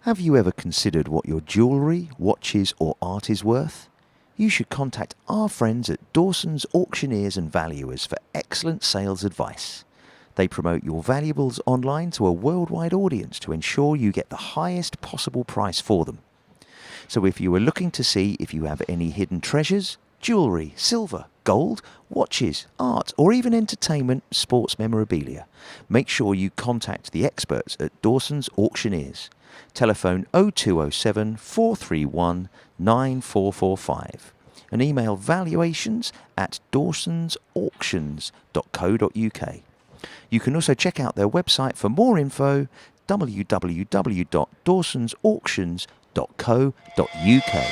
Have you ever considered what your jewellery, watches or art is worth? You should contact our friends at Dawson's Auctioneers and Valuers for excellent sales advice. They promote your valuables online to a worldwide audience to ensure you get the highest possible price for them. So if you are looking to see if you have any hidden treasures, jewellery, silver, gold, watches, art or even entertainment, sports memorabilia, make sure you contact the experts at Dawson's Auctioneers. Telephone 0207 431 9445 and email valuations@dawsonsauctions.co.uk. You can also check out their website for more info, www.dawsonsauctions.co.uk.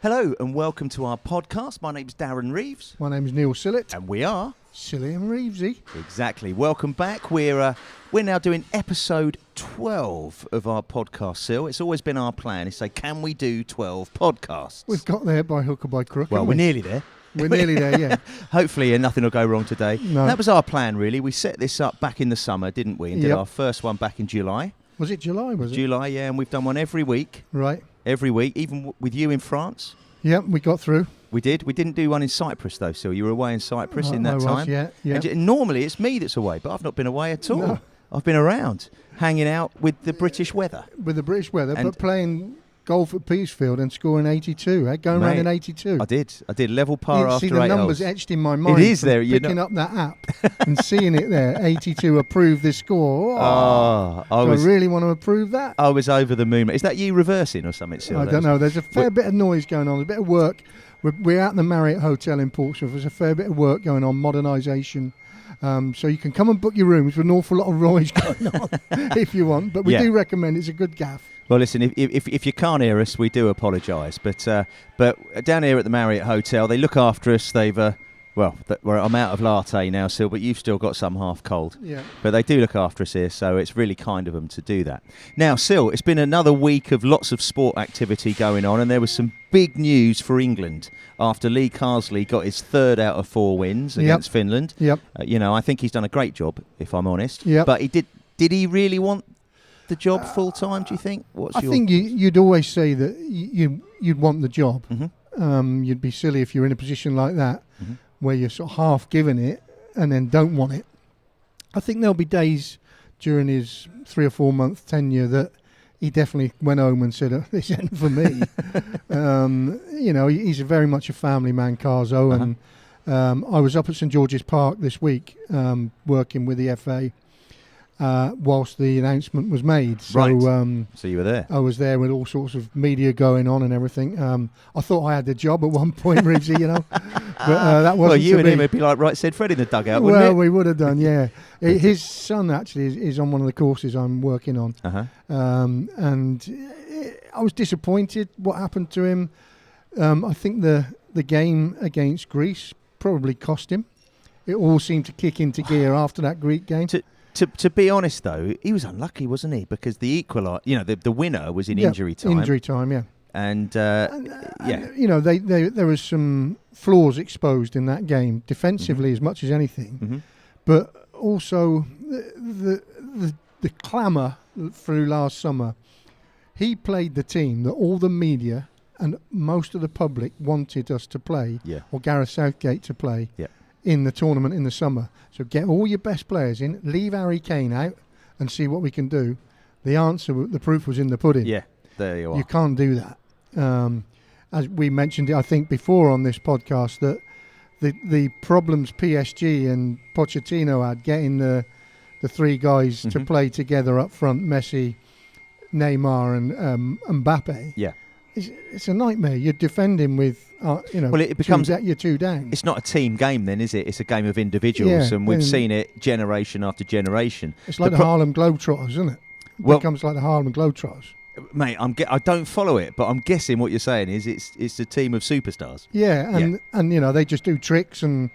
Hello and welcome to our podcast. My name's Darren Reeves. My name's Neil Sillett. And we are Sillett and Reevesy. Exactly. Welcome back. We're now doing episode 12 of our podcast, Sil. It's always been our plan to say, can we do 12 podcasts? We've got there by hook or by crook. Well, we're nearly there. We're nearly there, yeah. Hopefully nothing will go wrong today. No. That was our plan, really. We set this up back in the summer, didn't we? And did our first one back in July. Was it July, was it? July, yeah. And we've done one every week. Right. Every week, even with you in France. Yep, we got through. We did. We didn't do one in Cyprus, though, Sil. You were away in Cyprus in that I was, time. yeah. And normally it's me that's away, but I've not been away at all. No. I've been around, hanging out with the British weather. With the British weather, And but playing golf at Peacefield and scoring 82, going around in 82. I did level par after 8 see the numbers holes. etched in my mind. It is there, picking up that app and seeing it there, 82, approve this score. I really want to approve that. I was over the moon. Is that you reversing or something, Sil? I don't know. There's a fair bit of noise going on, a bit of work. We're out in the Marriott Hotel in Portsmouth. There's a fair bit of work going on, modernisation. So you can come and book your rooms with an awful lot of noise going on if you want. But we do recommend it's a good gaff. Well, listen, if you can't hear us, we do apologise. But down here at the Marriott Hotel, they look after us. I'm out of latte now, Sil, but you've still got some half cold. Yeah. But they do look after us here, so it's really kind of them to do that. Now, Sil, it's been another week of lots of sport activity going on, and there was some big news for England after Lee Carsley got his 3rd out of 4 wins against Finland. Yep. I think he's done a great job, if I'm honest. Yep. But did he really want the job full time, do you think? I think you'd always say that you'd want the job. Mm-hmm. You'd be silly if you're in a position like that where you're sort of half giving it and then don't want it. I think there'll be days during his 3 or 4 month tenure that he definitely went home and said, this isn't for me. He's very much a family man, Carzo, and I was up at St George's Park this week working with the FA whilst the announcement was made. So, right. So you were there? I was there with all sorts of media going on and everything. I thought I had the job at one point, Reevesy, but that wasn't. Well, you and me. him would be like Right Said Fred in the dugout, wouldn't it? Well, we would have done, yeah. His son actually is on one of the courses I'm working on. And I was disappointed what happened to him. I think the game against Greece probably cost him. It all seemed to kick into gear after that Greek game. To be honest, though, he was unlucky, wasn't he? Because the the winner was in injury time. Injury time, yeah. And there was some flaws exposed in that game, defensively as much as anything, but also the clamour through last summer. He played the team that all the media and most of the public wanted us to play, or Gareth Southgate to play. Yeah. In the tournament in the summer. So get all your best players in, leave Harry Kane out and see what we can do. The proof was in the pudding. Yeah, there you are. You can't do that. As we mentioned, I think before on this podcast, that the problems PSG and Pochettino had getting the 3 guys to play together up front, Messi, Neymar and Mbappe. Yeah. It's a nightmare. You're defending with, it becomes you're 2 down. It's not a team game then, is it? It's a game of individuals, and we've seen it generation after generation. It's like the Harlem Globetrotters, isn't it? It becomes like the Harlem Globetrotters. Mate, I don't follow it, but I'm guessing what you're saying is it's a team of superstars. Yeah, and they just do tricks, and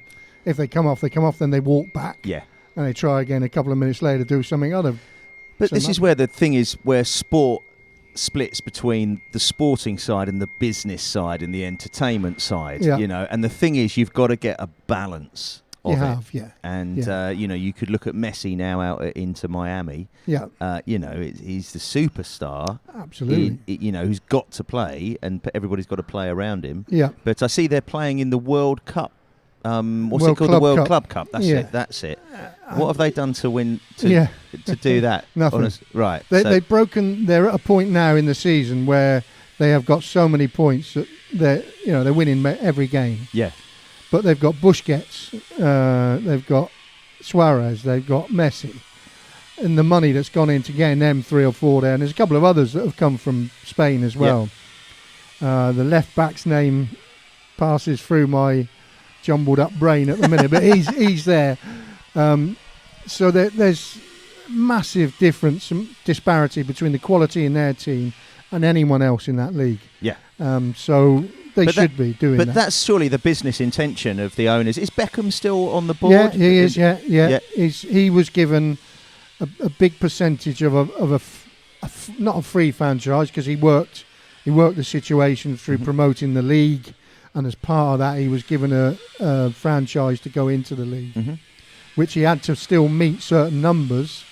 if they come off, then they walk back. Yeah. And they try again a couple of minutes later, do something other. But this is where the thing is, where sport splits between the sporting side and the business side and the entertainment side, Yeah. you know. And the thing is, you've got to get a balance of You it. have, yeah. And, Yeah. you know, you could look at Messi now out at Inter Miami. Yeah, You know, he's the superstar. absolutely. You know, who's got to play, and everybody's got to play around him. Yeah. But I see they're playing in the World Cup. What's World it called? Club The World Cup. Club Cup. That's Yeah. it. That's it. What have they done to win? Yeah. To do that? Nothing. Right. They've broken. They're at a point now in the season where they have got so many points that they're winning every game. Yeah. But they've got Busquets, they've got Suarez, they've got Messi, and the money that's gone into getting them 3 or 4 there. And there's a couple of others that have come from Spain as well. The left back's name passes through my jumbled up brain at the minute, but he's there. So there's massive difference and disparity between the quality in their team and anyone else in that league. Yeah. So they should be doing that. But that's surely the business intention of the owners. Is Beckham still on the board? Yeah, he is. Yeah. He was given a big percentage of not a free franchise, because he worked the situation through promoting the league, and as part of that, he was given a franchise to go into the league, which he had to still meet certain numbers,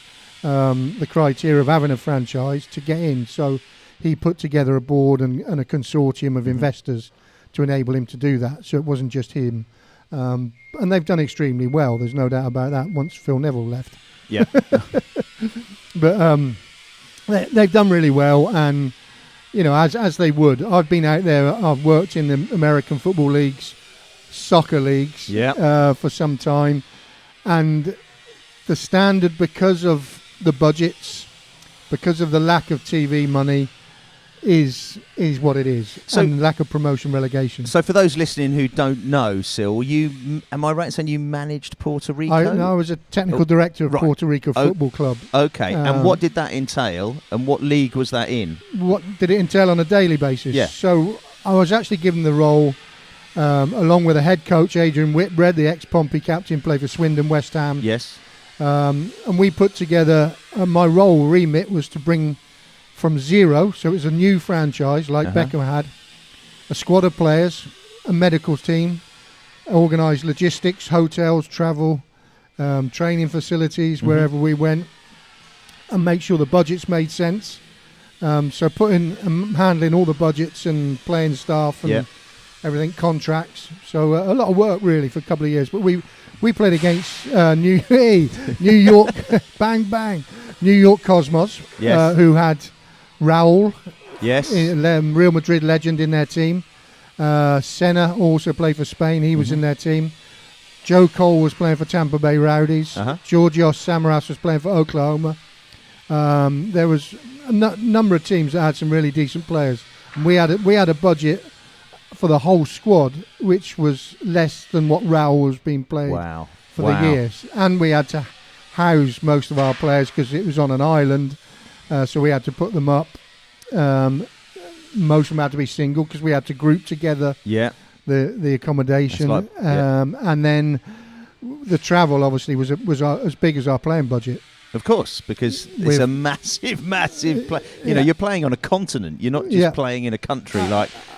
the criteria of having a franchise to get in. So he put together a board and a consortium of investors to enable him to do that. So it wasn't just him. And they've done extremely well. There's no doubt about that once Phil Neville left. Yeah. But they've done really well. And, you know, as they would. I've been out there. I've worked in the American football leagues, soccer leagues for some time. And the standard, because of the budgets, because of the lack of TV money, is what it is, and lack of promotion relegation. So for those listening who don't know, Sil, am I right in saying you managed Puerto Rico? I was a technical director of Puerto Rico Football Club. Okay, and what did that entail, and what league was that in? What did it entail on a daily basis? Yeah. So I was actually given the role, along with a head coach, Adrian Whitbread, the ex-Pompey captain, played for Swindon, West Ham. Yes. And we put together, my remit was to bring from zero, so it was a new franchise like Beckham had, a squad of players, a medical team, organised logistics, hotels, travel, training facilities wherever we went, and make sure the budgets made sense. So handling all the budgets and playing staff and everything, contracts. So a lot of work really for a couple of years. But we played against New York, bang bang, New York Cosmos, who had Raul, Real Madrid legend, in their team. Senna also played for Spain. He was in their team. Joe Cole was playing for Tampa Bay Rowdies. Georgios Samaras was playing for Oklahoma. There was a number of teams that had some really decent players. And we had a budget for the whole squad which was less than what Raul was being played for the years. And we had to house most of our players because it was on an island. So we had to put them up. Most of them had to be single because we had to group together the accommodation. And then the travel obviously was as big as our playing budget. Of course, because it's a massive you know, you're playing on a continent. You're not just playing in a country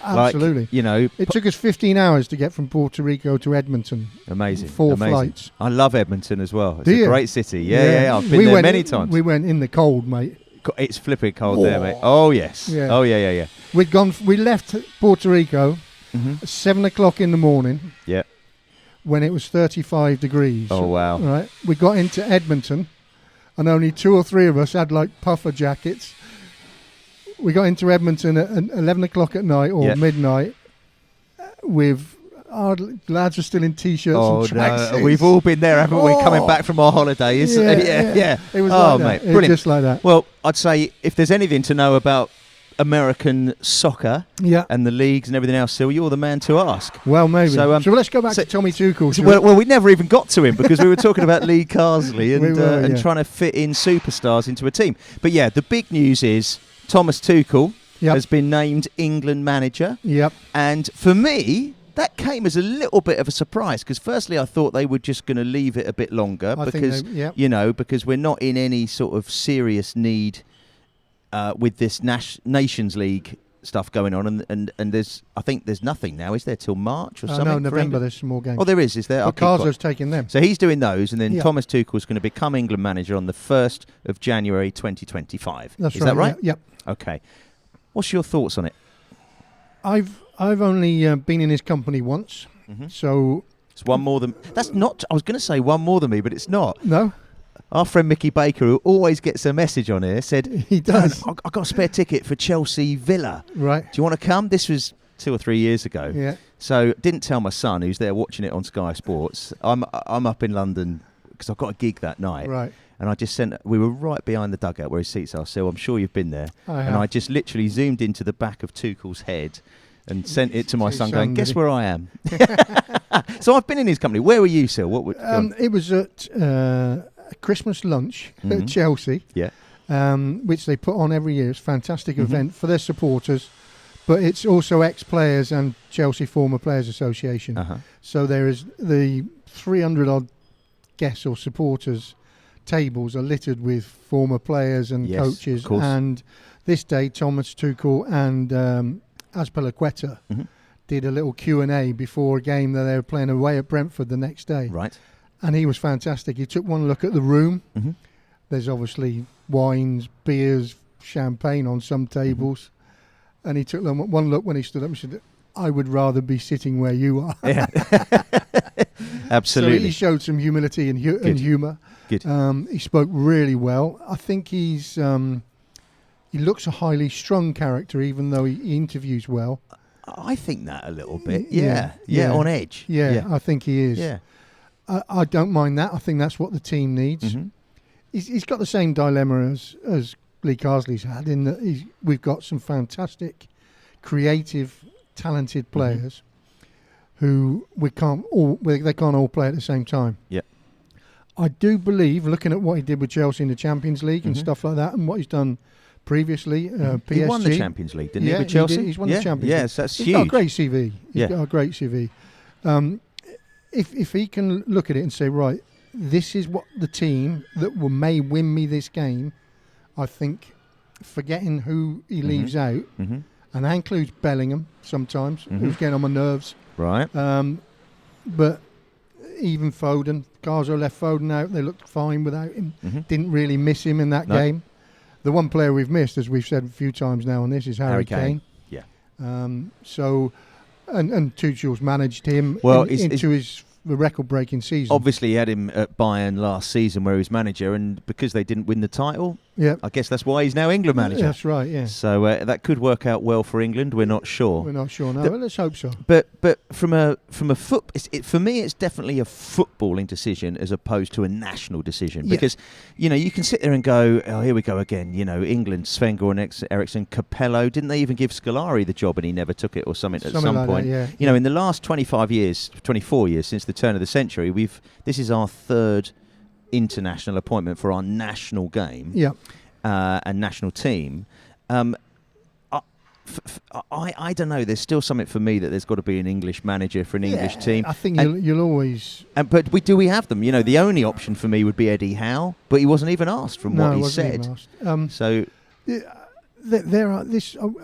absolutely. You know, it took us 15 hours to get from Puerto Rico to Edmonton. Amazing. 4 flights. I love Edmonton as well. It's a great city. Yeah. I've been there many times. We went in the cold, mate. It's flipping cold there, mate. Oh yes. Yeah. Oh yeah. We left Puerto Rico at 7 o'clock in the morning. Yeah. When it was 35 degrees. Oh wow. Right. We got into Edmonton, and only 2 or 3 of us had like puffer jackets. We got into Edmonton at 11 o'clock at night or midnight with our lads were still in T-shirts and tracksuits. No. We've all been there, haven't we, coming back from our holidays? Yeah. It was like that. Mate, it brilliant. Just like that. Well, I'd say if there's anything to know about American soccer and the leagues and everything else, Sil, you're the man to ask. Well, maybe. So let's go back to Tommy Tuchel. Well, we never even got to him because we were talking about Lee Carsley and trying to fit in superstars into a team. But yeah, the big news is Thomas Tuchel has been named England manager. Yep. And for me, that came as a little bit of a surprise because firstly I thought they were just going to leave it a bit longer because we're not in any sort of serious need with this Nations League stuff going on, and I think there's nothing now, is there, till March or something? No, November there's some more games. Oh, there is there? But Carzo's taking them. So he's doing those, and then Thomas Tuchel's going to become England manager on the 1st of January 2025. That's is that right? Yeah. Okay. What's your thoughts on it? I've only been in his company once, so it's one more than. That's not. I was going to say one more than me, but it's not. No. Our friend Mickey Baker, who always gets a message on here, said he does. I got a spare ticket for Chelsea Villa. Right. Do you want to come? This was 2 or 3 years ago. Yeah. So didn't tell my son, who's there watching it on Sky Sports. I'm up in London because I've got a gig that night. Right. And I just sent. We were right behind the dugout where his seats are. So I'm sure you've been there. And I just literally zoomed into the back of Tuchel's head and sent it to my son, going, "Guess where I am." So I've been in his company. Where were you, Sil? What would? It was at a Christmas lunch at Chelsea. Yeah. Which they put on every year. It's a fantastic event for their supporters, but it's also ex-players and Chelsea Former Players Association. So there is the 300 odd guests or supporters tables are littered with former players and coaches, and this day Thomas Tuchel and Azpilicueta did a little Q&A before a game that they were playing away at Brentford the next day. Right. And he was fantastic. He took one look at the room. There's obviously wines, beers, champagne on some tables, and he took one look when he stood up and said, "I would rather be sitting where you are." Yeah. Absolutely. So he showed some humility and humour. Good. He spoke really well. I think he looks a highly strung character, even though he interviews well. I think that a little bit. Yeah, on edge. Yeah, I think he is. Yeah. I don't mind that. I think that's what the team needs. He's got the same dilemma as Lee Carsley's had, in that we've got some fantastic, creative, talented players who they can't all play at the same time. Yeah. I do believe, looking at what he did with Chelsea in the Champions League and stuff like that, and what he's done previously, PSG. He won the Champions League, didn't he, with Chelsea? He's won the Champions League. Yes, that's He's huge. got a great CV. He's got a great CV. If he can look at it and say, right, this is what the team that may win me this game, I think, forgetting who he leaves out, and that includes Bellingham sometimes, who's getting on my nerves. Right. But even Foden, Carzo left Foden out. They looked fine without him. Didn't really miss him in that game. The one player we've missed, as we've said a few times now on this, is Harry Kane. Yeah. So, and Tuchel's managed him into his record-breaking season. Obviously, he had him at Bayern last season where he was manager, and because they didn't win the title, I guess that's why he's now England manager. That's right, yeah. So that could work out well for England. We're not sure. We're not sure, no. But let's hope so. But from a for me, it's definitely a footballing decision as opposed to a national decision. Because, you can sit there and go, oh, here we go again. England, Sven-Goran Eriksson, Capello. Didn't they even give Scolari the job and he never took it or something at some like point? That, yeah. In the last 24 years since the turn of the century, this is our third international appointment for our national game and national team. I don't know. There's still something for me that there's got to be an English manager for an English team. I think you'll always. But do we have them? The only option for me would be Eddie Howe, but he wasn't even asked from what he said. So. There are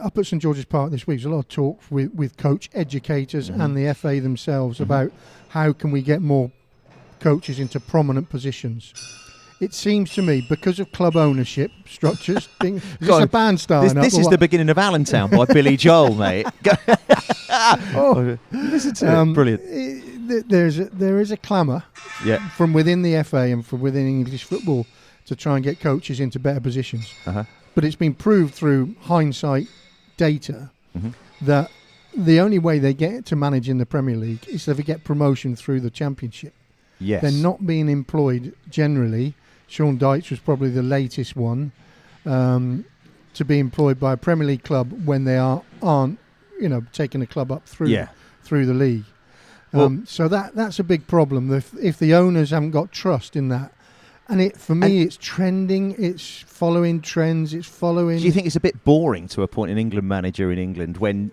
up at St George's Park this week. There's a lot of talk with coach educators and the FA themselves about how can we get more coaches into prominent positions. It seems to me, because of club ownership structures, is this a band starting up? This is the beginning of Allentown by Billy Joel, mate. Listen to it. Brilliant. There is a clamour from within the FA and from within English football to try and get coaches into better positions. But it's been proved through hindsight data that the only way they get to manage in the Premier League is if they get promotion through the Championship. Yes. They're not being employed generally. Sean Dyche was probably the latest one to be employed by a Premier League club when they aren't taking the club up through the league. So that's a big problem. If the owners haven't got trust in that. And it's trending. It's following trends. It's following. Do you think it's a bit boring to appoint an England manager in England when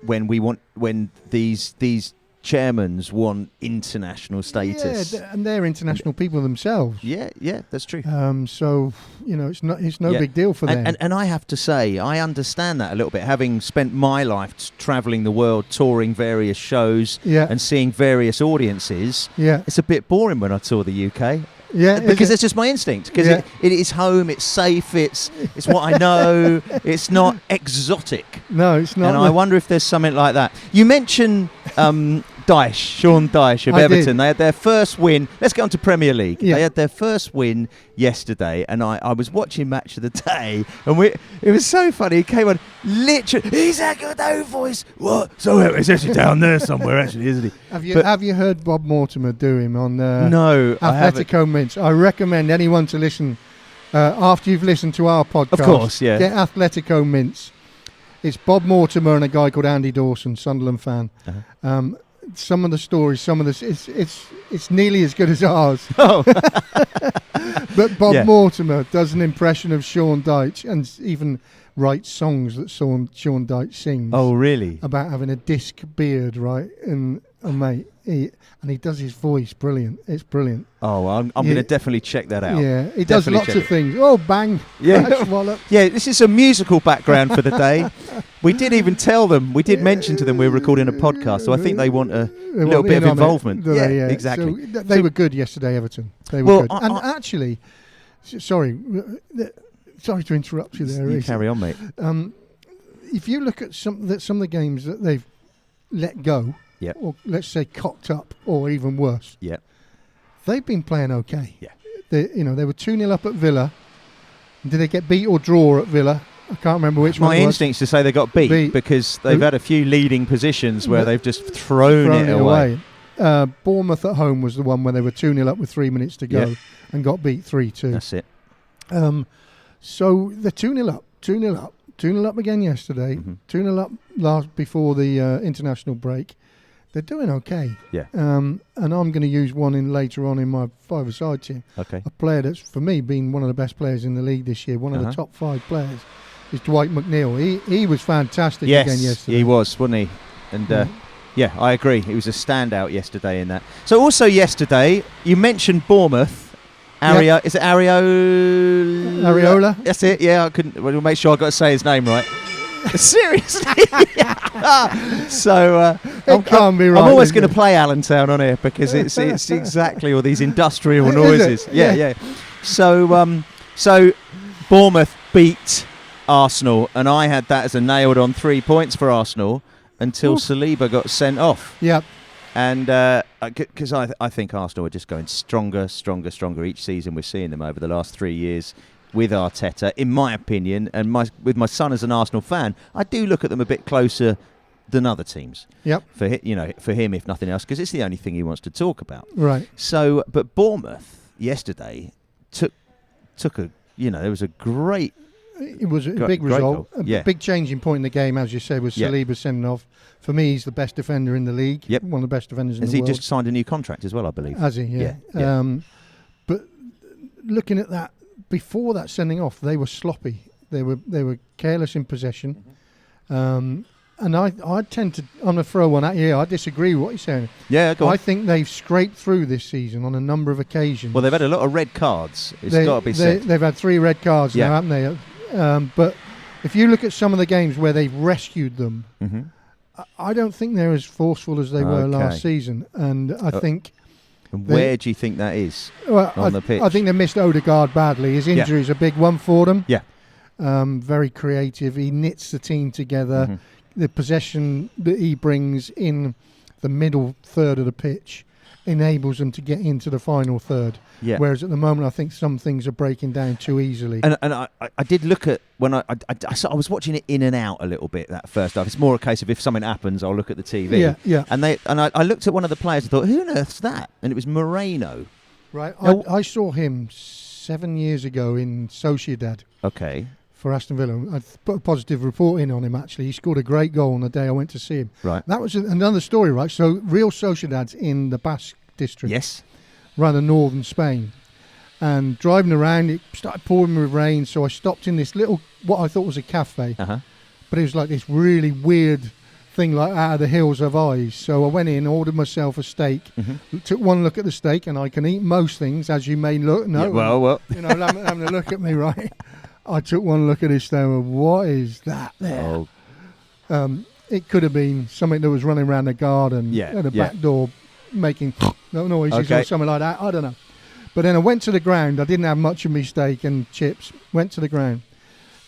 these chairmans want international status. Yeah, and they're international people themselves. Yeah, that's true. So it's no big deal for them. And I have to say, I understand that a little bit, having spent my life travelling the world, touring various shows, and seeing various audiences. Yeah, it's a bit boring when I tour the UK. Yeah, because it's just my instinct. Because it is home, it's safe, it's what I know. It's not exotic. No, it's not. And I wonder if there's something like that. You mentioned Sean Dyche of Everton. They had their first win. Let's get on to Premier League. They had their first win yesterday, and I was watching Match of the Day, and it was so funny. He came on, literally, he's that good old voice. What? So it's actually down there somewhere, actually, isn't he? Have you heard Bob Mortimer do him on No, Atletico Mints? I recommend anyone to listen after you've listened to our podcast. Of course, yeah. Get Atletico Mints. It's Bob Mortimer and a guy called Andy Dawson, Sunderland fan. Uh-huh. Some of the stories, it's nearly as good as ours. Oh. But Bob Mortimer does an impression of Sean Dyche and even writes songs that Sean Dyche sings. Oh, really? About having a disc beard, right? And mate, he does his voice brilliant. It's brilliant. Oh, I'm going to definitely check that out. Yeah, he does lots of things. Oh, bang. Yeah. This is a musical background for the day. We did even tell them, we did mention to them we were recording a podcast, so I think they want a little bit of involvement. Yeah, exactly. So they were good yesterday, Everton. They were good. And actually, sorry to interrupt you there. You carry on, mate. If you look at some of the games that they've let go, or let's say cocked up, or even worse, they've been playing okay. Yeah. They were 2-0 up at Villa. Did they get beat or draw at Villa? I can't remember which one. My instinct's to say they got beat because they've had a few leading positions where they've just thrown it away. Bournemouth at home was the one where they were 2-0 up with 3 minutes to go and got beat 3-2. That's it. So they're 2-0 up again yesterday. 2-0 up before the international break. They're doing okay. Yeah. And I'm going to use one later on in my five-a-side team. Okay. A player that's, for me, been one of the best players in the league this year, one of the top 5 players, is Dwight McNeil. He was fantastic again yesterday. He was, wasn't he? And I agree. He was a standout yesterday in that. So also yesterday, you mentioned Bournemouth. Is it Areola? That's it. Yeah, I couldn't. We'll make sure I got to say his name right. Seriously. So it can't be right. I'm always going to play Allentown on here because it's exactly all these industrial noises. Yeah. So Bournemouth beat Arsenal, and I had that as a nailed-on 3 points for Arsenal until Saliba got sent off. Yep. And because I think Arsenal are just going stronger each season. We're seeing them over the last 3 years with Arteta, in my opinion, and with my son as an Arsenal fan, I do look at them a bit closer than other teams. Yep. For him, if nothing else, because it's the only thing he wants to talk about. Right. So, but Bournemouth yesterday took a, there was a great. It was a big result. A big changing point in the game, as you said, was Saliba sending off. For me, he's the best defender in the league. Yep. One of the best defenders in the world. Has he just signed a new contract as well, I believe? Has he? Yeah. But looking at that, before that sending off, they were sloppy. They were careless in possession. And I tend to, I'm going to throw one at you. I disagree with what you're saying. Yeah, go on. I think they've scraped through this season on a number of occasions. Well, they've had a lot of red cards. It's got to be said. They've had 3 red cards now, haven't they? But if you look at some of the games where they've rescued them, I don't think they're as forceful as they were last season. And I think... And where do you think that is on the pitch? I think they missed Odegaard badly. His injury is a big one for them. Yeah. Very creative. He knits the team together. The possession that he brings in the middle third of the pitch enables them to get into the final third. Yeah. Whereas at the moment, I think some things are breaking down too easily. And I did look at when I was watching it in and out a little bit that first half. It's more a case of if something happens, I'll look at the TV. Yeah. And I looked at one of the players and thought, who on earth's that? And it was Moreno. Right. I saw him 7 years ago in Sociedad. Okay. For Aston Villa. I put a positive report in on him, actually. He scored a great goal on the day I went to see him. Right. That was another story, right? So Real Sociedad's in the Basque district. Yes. Rather northern Spain. And driving around, it started pouring with rain, so I stopped in this little, what I thought was a cafe. But it was like this really weird thing like out of the hills of eyes. So I went in, ordered myself a steak, took one look at the steak, and I can eat most things, as you may know. Yeah, well. You know, having a look at me, right? I took one look at this steak and what is that there? Oh. It could have been something that was running around the garden at the back door making noises or something like that. I don't know. But then I went to the ground. I didn't have much of my steak and chips. Went to the ground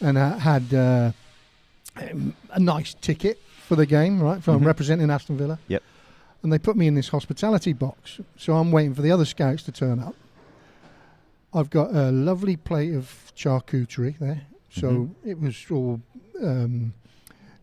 and I had a nice ticket for the game, right, from representing Aston Villa. Yep. And they put me in this hospitality box. So I'm waiting for the other scouts to turn up. I've got a lovely plate of charcuterie there. So it was all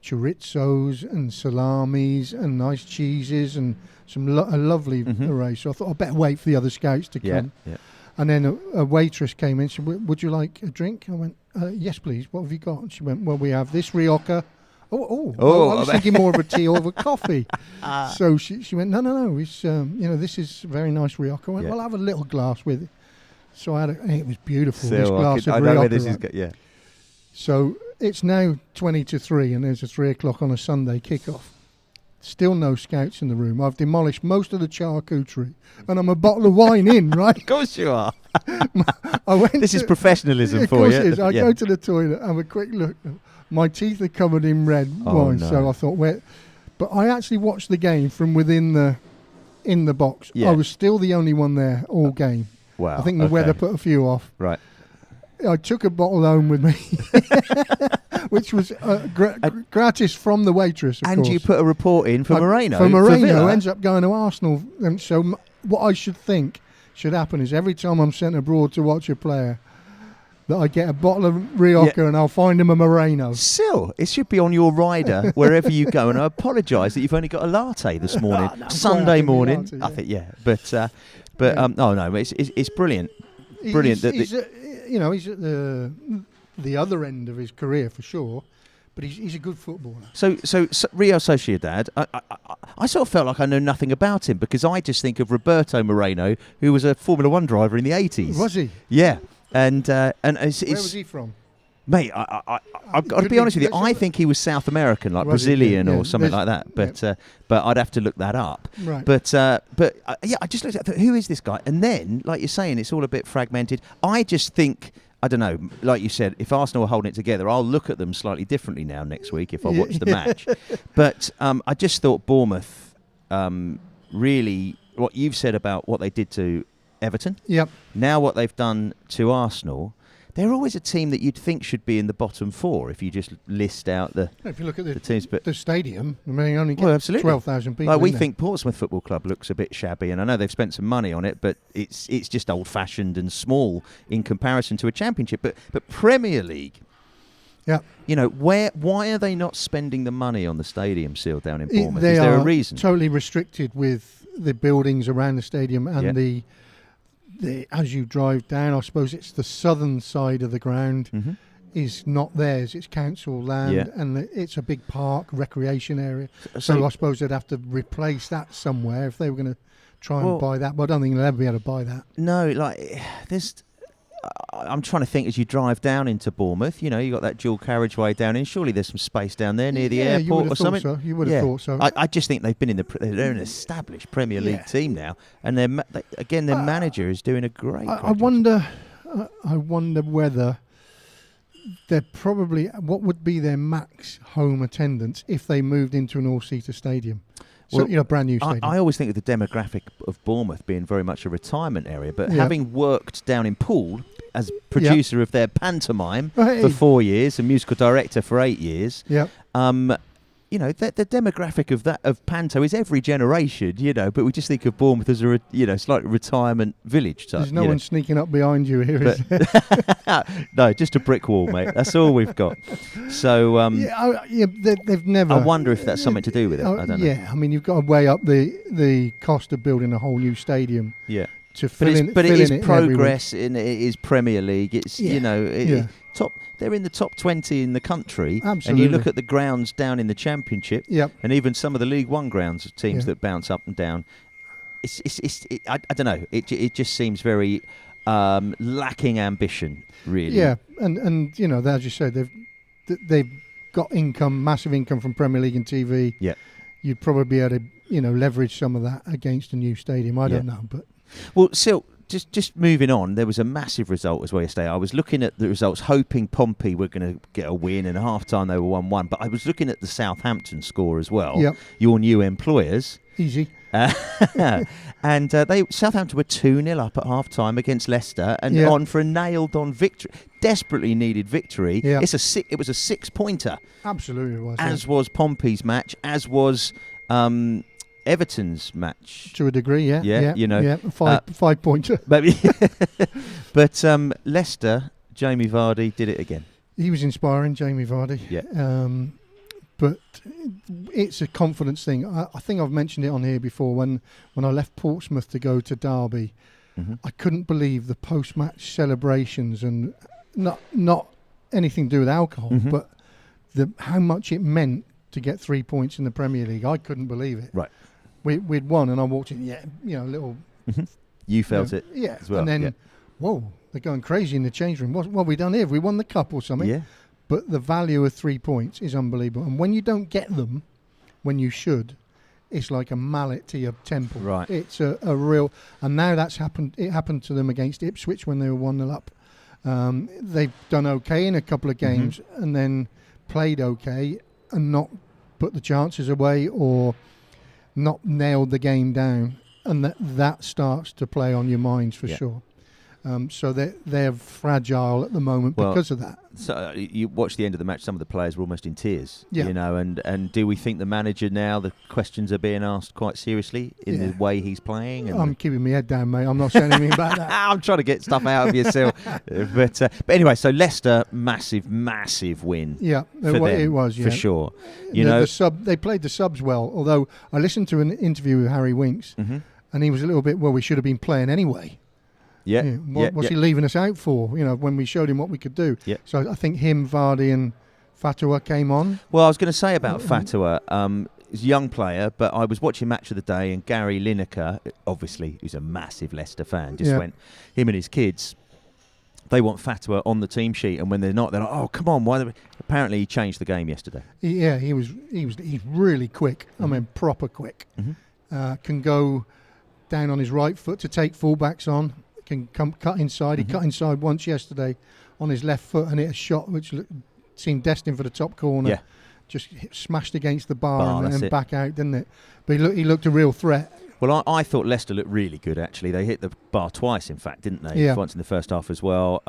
chorizos and salamis and nice cheeses and a lovely array. So I thought I'd better wait for the other scouts to come. Yeah. And then a waitress came in and said, would you like a drink? I went, yes, please. What have you got? And she went, well, we have this Rioja. I was thinking more of a tea or of a coffee. So she went, no. It's, this is very nice Rioja. I went, well, I'll have a little glass with it. So I had it was beautiful, this glass of Rioja. I know where this is yeah. So it's now 20 to 3 and there's a 3 o'clock on a Sunday kickoff. Still no scouts in the room. I've demolished most of the charcuterie and I'm a bottle of wine in, right? Of course you are. This is professionalism for you. Of course it is. I go to the toilet, have a quick look. My teeth are covered in red wine, so I thought, but I actually watched the game from within the box. Yeah. I was still the only one there all game. Wow. I think the weather put a few off. Right. I took a bottle home with me, which was gratis from the waitress, of course. And you put a report in for Moreno. For Moreno, who ends up going to Arsenal. And so what I should think should happen is every time I'm sent abroad to watch a player, that I get a bottle of Rioja and I'll find him a Moreno. Still, it should be on your rider wherever you go. And I apologise that you've only got a latte this morning, Sunday morning. Latte, I think, it's brilliant. Brilliant. He's at the other end of his career for sure, but he's a good footballer. So Real Sociedad, I sort of felt like I know nothing about him because I just think of Roberto Moreno, who was a Formula One driver in the 80s. Was he? Yeah. And where was he from? Mate, I've got to be honest with you. I think he was South American, like Brazilian or something like that. But I'd have to look that up. Right. But I just looked at it, who is this guy? And then, like you're saying, it's all a bit fragmented. I just think, I don't know, like you said, if Arsenal are holding it together, I'll look at them slightly differently now next week if I watch the match. But I just thought Bournemouth, really, what you've said about what they did to Everton. Yep. Now what they've done to Arsenal, they're always a team that you'd think should be in the bottom 4 if you just list out the if you look at the teams. But the stadium, I mean, only get 12,000 people. Like we think Portsmouth Football Club looks a bit shabby, and I know they've spent some money on it, but it's just old-fashioned and small in comparison to a Championship. But Premier League, why are they not spending the money on the stadium seal down in Bournemouth? Is there a reason? Totally restricted with the buildings around the stadium and the as you drive down, I suppose it's the southern side of the ground is not theirs. It's council land and it's a big park, recreation area. So I suppose they'd have to replace that somewhere if they were going to try and buy that. But I don't think they'll ever be able to buy that. No, I'm trying to think as you drive down into Bournemouth, you got that dual carriageway down in. Surely there's some space down there near the airport or something. So. You would have thought so. I just think they've been they're an established Premier League team now, and their manager is doing a great job. I wonder whether they're probably what would be their max home attendance if they moved into an all-seater stadium. So, brand new stadium. I always think of the demographic of Bournemouth being very much a retirement area, but having worked down in Poole as producer of their pantomime for 4 years and musical director for 8 years, the demographic of Panto is every generation, but we just think of Bournemouth as it's like a retirement village type. There's no one sneaking up behind you here, is there? No, just a brick wall, mate. That's all we've got. So they've never. I wonder if that's something to do with it. I don't know. Yeah, I mean, you've got to weigh up the cost of building a whole new stadium. Yeah. But it is progress in it is Premier League. It's top. They're in the top 20 in the country. Absolutely. And you look at the grounds down in the Championship, and even some of the League One grounds of teams that bounce up and down. I don't know. It just seems very lacking ambition, really. Yeah, and as you said, they've got massive income from Premier League and TV, Yeah. you'd probably be able to, leverage some of that against a new stadium. I don't know, but well, Sil, just moving on, there was a massive result as well yesterday. I was looking at the results, hoping Pompey were going to get a win, and at half-time they were 1-1. But I was looking at the Southampton score as well. Yep. Your new employers. Easy. And Southampton were 2-0 up at half-time against Leicester, and on for a nailed-on victory, desperately needed victory. Yeah. It was a 6-pointer. Absolutely it was. As was Pompey's match, as was Everton's match. To a degree, yeah. Yeah, you know. Yeah, 5-pointer. Maybe. But Leicester, Jamie Vardy did it again. He was inspiring, Jamie Vardy. Yeah. But it's a confidence thing. I think I've mentioned it on here before. When I left Portsmouth to go to Derby, I couldn't believe the post-match celebrations, and not anything to do with alcohol, but how much it meant to get 3 points in the Premier League. I couldn't believe it. Right. We'd won, and I walked in, little... You felt it as well. And then, whoa, they're going crazy in the change room. What have we done here? Have we won the cup or something? Yeah. But the value of 3 points is unbelievable. And when you don't get them, when you should, it's like a mallet to your temple. Right. It's a real... And now that's happened. It happened to them against Ipswich when they were 1-0 up. They've done okay in a couple of games and then played okay and not put the chances away or not nailed the game down. And that starts to play on your minds for sure. So they're fragile at the moment because of that. So you watch the end of the match, some of the players were almost in tears, Yeah. and do we think the manager now, the questions are being asked quite seriously in the way he's playing? And I'm keeping my head down, mate. I'm not saying anything about that. I'm trying to get stuff out of you still. But anyway, so Leicester, massive win. Yeah, for them, it was, for sure. They played the subs well, although I listened to an interview with Harry Winks, and he was a little bit, we should have been playing anyway. Yeah. What's he leaving us out for? When we showed him what we could do. Yeah. So I think him, Vardy and Fatua came on. Well, I was going to say about Fatua, he's a young player, but I was watching Match of the Day, and Gary Lineker, obviously, who's a massive Leicester fan, just went, him and his kids, they want Fatua on the team sheet, and when they're not, they're like, oh, come on. Why? Apparently, he changed the game yesterday. Yeah, he's really quick. I mean, proper quick. Can go down on his right foot to take fullbacks on. Can come cut inside. He cut inside once yesterday on his left foot and hit a shot which seemed destined for the top corner. Yeah. Just smashed against the bar and back out, didn't it? But he looked a real threat. Well, I thought Leicester looked really good, actually. They hit the bar twice, in fact, didn't they? Yeah. Once in the first half as well.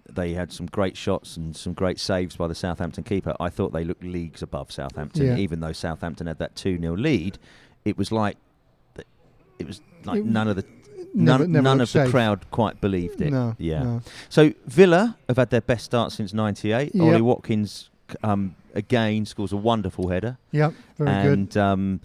They had some great shots and some great saves by the Southampton keeper. I thought they looked leagues above Southampton, even though Southampton had that 2-0 lead. It was like none of the... None of the crowd quite believed it. No, yeah. no. So Villa have had their best start since '98. Yep. Ollie Watkins again scores a wonderful header. Yep, very good. And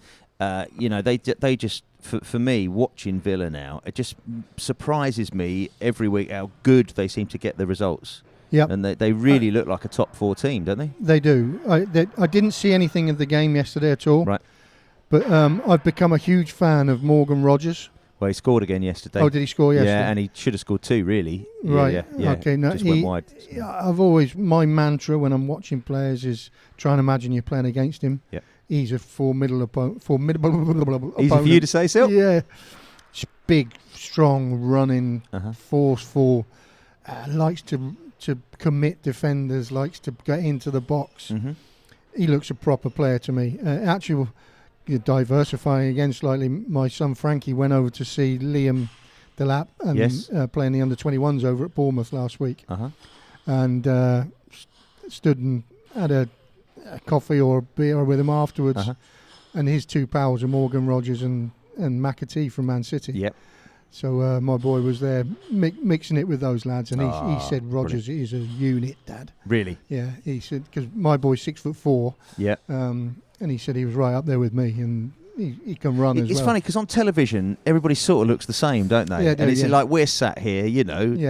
they just for me watching Villa now, it just surprises me every week how good they seem to get the results. Yep. And they really look like a top 4 team, don't they? They do. I didn't see anything of the game yesterday at all. Right. But I've become a huge fan of Morgan Rogers. Well, he scored again yesterday. Oh, did he score yesterday? Yeah, and he should have scored 2, really. Right. Yeah. Okay. No, just went wide. My mantra when I'm watching players is try and imagine you're playing against him. Yeah. He's a formidable opponent. Easy for you to say, Sil? Yeah. Big, strong, running, forceful. Likes to commit defenders. Likes to get into the box. He looks a proper player to me. Actually, diversifying again slightly, my son Frankie went over to see Liam Delap and playing the under-21s over at Bournemouth last week, and stood and had a coffee or a beer with him afterwards, and his 2 pals are Morgan Rogers and McAtee from Man City. Yep. So my boy was there mixing it with those lads, and he said Rogers is a unit, Dad. Really? Yeah, he said, because my boy's 6'4". Yeah. And he said he was right up there with me, and he can run as well. It's funny because on television, everybody sort of looks the same, don't they? Yeah, and it's like we're sat here,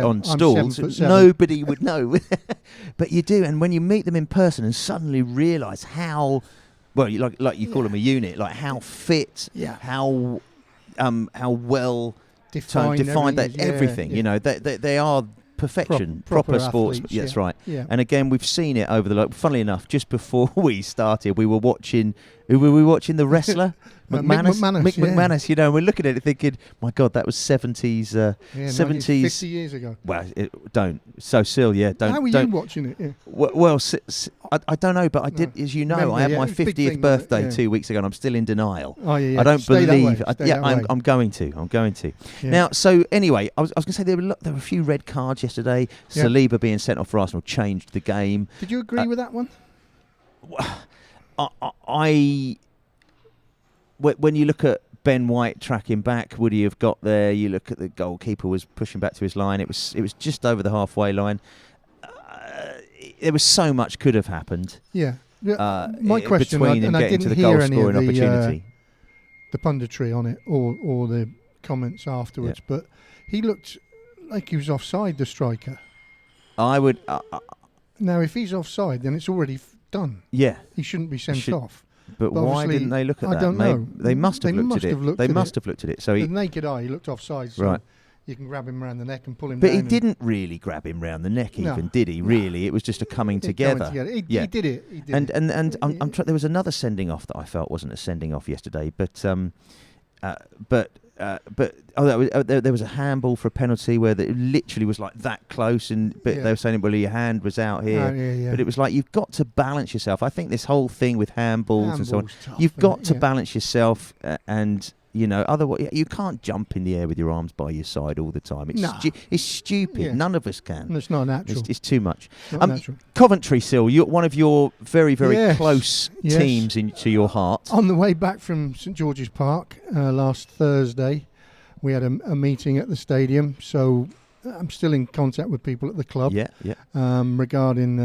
on stools. 7'7". Nobody would know. But you do. And when you meet them in person and suddenly realise how, well, like you call them a unit, like how fit, how well defined everything everything. Yeah. They are perfection, proper sports. athletes, Yeah, that's yeah. right. Yeah. And again, we've seen it over the. Funnily enough, just before we started, we were watching. Who were we watching? The wrestler, McManus. Mick McManus, You know, and we're looking at it thinking, my God, that was 70s. 70s. 50 years ago. Well, don't. So, Sil, yeah, don't. How were you watching it? Yeah. Well, I don't know, but I did, as you know, Remember, I had my it was a big 50th thing, birthday yeah. 2 weeks ago, and I'm still in denial. Oh, yeah. I don't Stay that way, believe. stay that way. I'm going to. I'm going to. Yeah. Now, so anyway, I was going to say there were a few red cards yesterday. Yeah. Saliba being sent off for Arsenal changed the game. Did you agree with that one? When you look at Ben White tracking back, would he have got there? You look at the goalkeeper was pushing back to his line. It was just over the halfway line. There was so much could have happened. Yeah. My question, between him and I getting didn't to the hear goal any scoring of opportunity. the punditry on it or the comments afterwards, but he looked like he was offside, the striker. I would. Now, if he's offside, then it's already done. Yeah. He shouldn't be sent off. But why didn't they look at that? I don't know. They must have looked at it. They must have looked at it. So the naked eye, he looked offside. So right. You can grab him around the neck and pull him but down. he didn't really grab him round the neck, even, did he? Really, it was just a coming together. He did it. He did and I'm there was another sending off that I felt wasn't a sending off yesterday, but there was a handball for a penalty where it literally was like that close, but they were saying, well, your hand was out here. But it was like, you've got to balance yourself. I think this whole thing with handballs and so on, you've got to balance yourself, and you know, otherwise you can't jump in the air with your arms by your side all the time. It's stupid. Yeah. None of us can. It's not natural. It's too much. Natural. Coventry, Sil, you're one of your very, very close teams into your heart. On the way back from St George's Park last Thursday, we had a meeting at the stadium. So I'm still in contact with people at the club. Regarding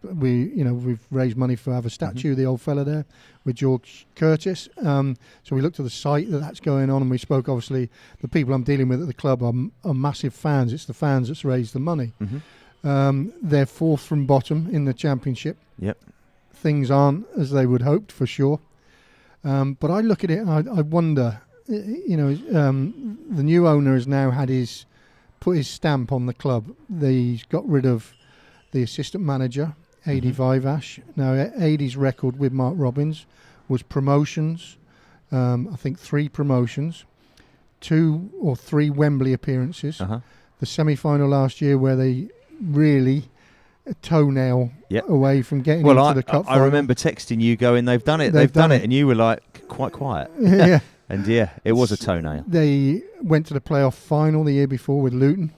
we've raised money to have a statue of the old fella there with George Curtis. So we looked at the site that's going on, and we spoke. Obviously, the people I'm dealing with at the club are massive fans. It's the fans that's raised the money. They're fourth from bottom in the championship. Yep. Things aren't as they would hoped, for sure. But I look at it and I wonder. The new owner has now put his stamp on the club. He's got rid of the assistant manager, Adi Vivash. Now, Adi's record with Mark Robins was promotions. I think 3 promotions, 2 or 3 Wembley appearances. The semi-final last year where they really a toenail away from getting into the cup final. I remember texting you going, they've done it, they've done it. And you were like, quite quiet. Yeah. And it was a toenail. They went to the playoff final the year before with Luton.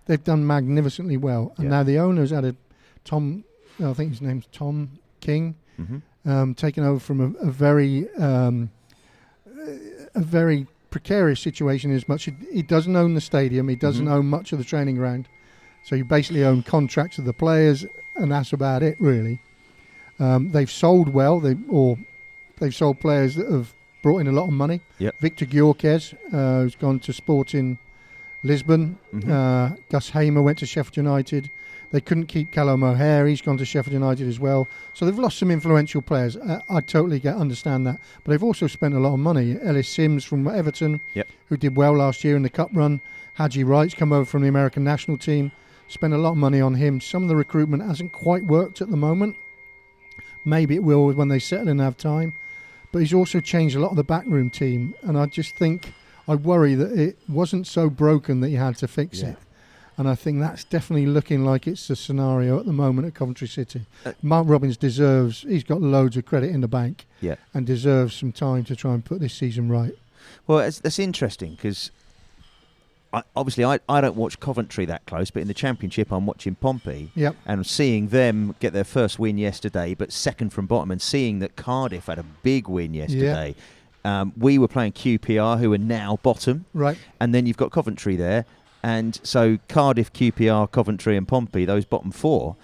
They've done magnificently well. And now the owner's had I think his name's Tom King, taken over from a very precarious situation, as much he doesn't own the stadium, he doesn't own much of the training ground. So you basically own contracts of the players, and that's about it, really. They've sold well, they've sold players that have brought in a lot of money. Victor Gyökeres, who's gone to Sporting Lisbon. Gus Hamer went to Sheffield United. They couldn't keep Callum O'Hare. He's gone to Sheffield United as well. So they've lost some influential players. I totally understand that. But they've also spent a lot of money. Ellis Sims from Everton, who did well last year in the Cup run. Haji Wright's come over from the American national team. Spent a lot of money on him. Some of the recruitment hasn't quite worked at the moment. Maybe it will when they settle and have time. But he's also changed a lot of the backroom team. And I just think, I worry that it wasn't so broken that you had to fix it. And I think that's definitely looking like it's the scenario at the moment at Coventry City. Mark Robins he's got loads of credit in the bank and deserves some time to try and put this season right. Well, that's interesting because obviously I don't watch Coventry that close, but in the Championship I'm watching Pompey and seeing them get their first win yesterday, but second from bottom, and seeing that Cardiff had a big win yesterday. We were playing QPR, who are now bottom. Right. And then you've got Coventry there. And so Cardiff, QPR, Coventry and Pompey, those bottom 4.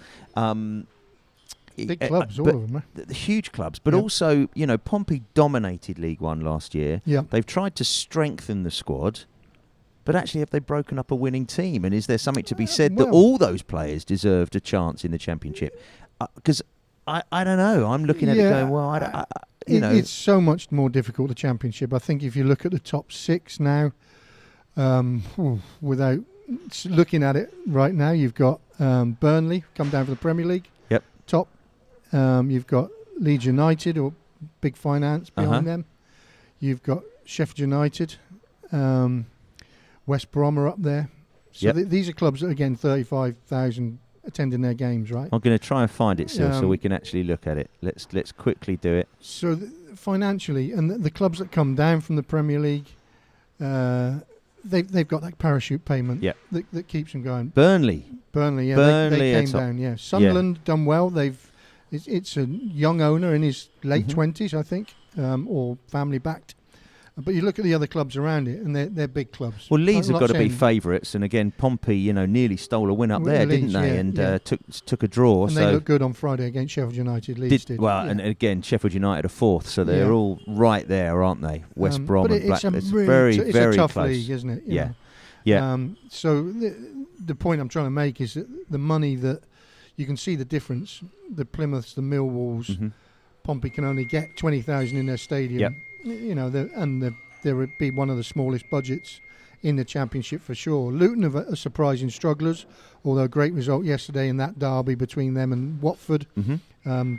Big clubs, all of them. The huge clubs. But also, Pompey dominated League One last year. They've tried to strengthen the squad. But actually, have they broken up a winning team? And is there something to be said that all those players deserved a chance in the Championship? Because I don't know. I'm looking at it going, well, it's so much more difficult, the Championship. I think if you look at the top 6 now, without looking at it right now, you've got Burnley come down for the Premier League. Yep. Top. You've got Leeds United, or big finance behind them. You've got Sheffield United. West Brom are up there. So these are clubs that, again, 35,000 attending their games, right? I'm going to try and find it, Sil, so we can actually look at it. Let's quickly do it. So financially, and the clubs that come down from the Premier League, they've got that parachute payment that keeps them going. Burnley, they came down. Yeah, Sunderland done well. It's a young owner in his late 20s, I think, or family backed. But you look at the other clubs around it, and they're big clubs. Well, Leeds have got to be favourites, and again, Pompey, nearly stole a win up there, Leeds, didn't they? And took a draw. And they looked good on Friday against Sheffield United. Leeds did. Well, and again, Sheffield United are fourth, so they're all right there, aren't they? West Brom and Blackburn. It's very a tough close. league, isn't it? Yeah. So the point I'm trying to make is that the money that you can see the difference. The Plymouths, the Millwalls, Pompey can only get 20,000 in their stadium. There would be one of the smallest budgets in the Championship for sure. Luton are surprising strugglers, although a great result yesterday in that derby between them and Watford.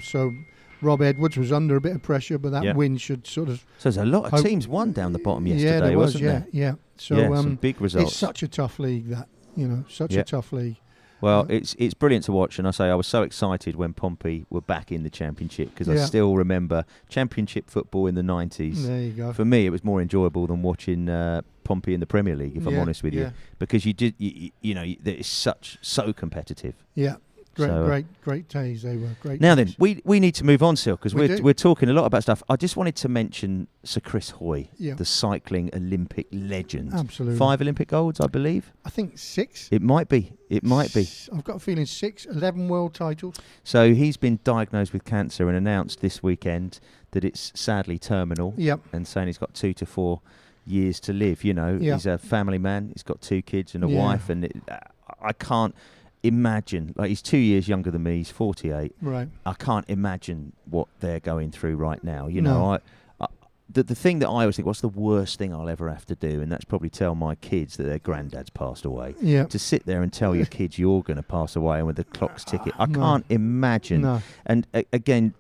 So Rob Edwards was under a bit of pressure, but that win should sort of... So there's a lot of teams won down the bottom yesterday, wasn't there? Yeah. So some big results. It's such a tough league, that, such a tough league. Well, it's brilliant to watch, and I was so excited when Pompey were back in the Championship, because I still remember Championship football in the 90s. There you go. For me, it was more enjoyable than watching Pompey in the Premier League, if I'm honest with you, because it's so competitive. Yeah. Great days they were. Great. Now days. then, we need to move on, Sil, because we're talking a lot about stuff. I just wanted to mention Sir Chris Hoy, the cycling Olympic legend. Absolutely. 5 Olympic golds, I believe. I think 6. It might be. I've got a feeling 6, 11 world titles. So he's been diagnosed with cancer and announced this weekend that it's sadly terminal. Yep. And saying he's got 2 to 4 years to live. He's a family man. He's got 2 kids and a wife, and I can't imagine, like, he's 2 years younger than me, he's 48. Right. I can't imagine what they're going through right now. The thing that I always think, what's the worst thing I'll ever have to do? And that's probably tell my kids that their granddad's passed away. Yeah. To sit there and tell your kids you're going to pass away and with the clock's ticking. I can't imagine. No. And again,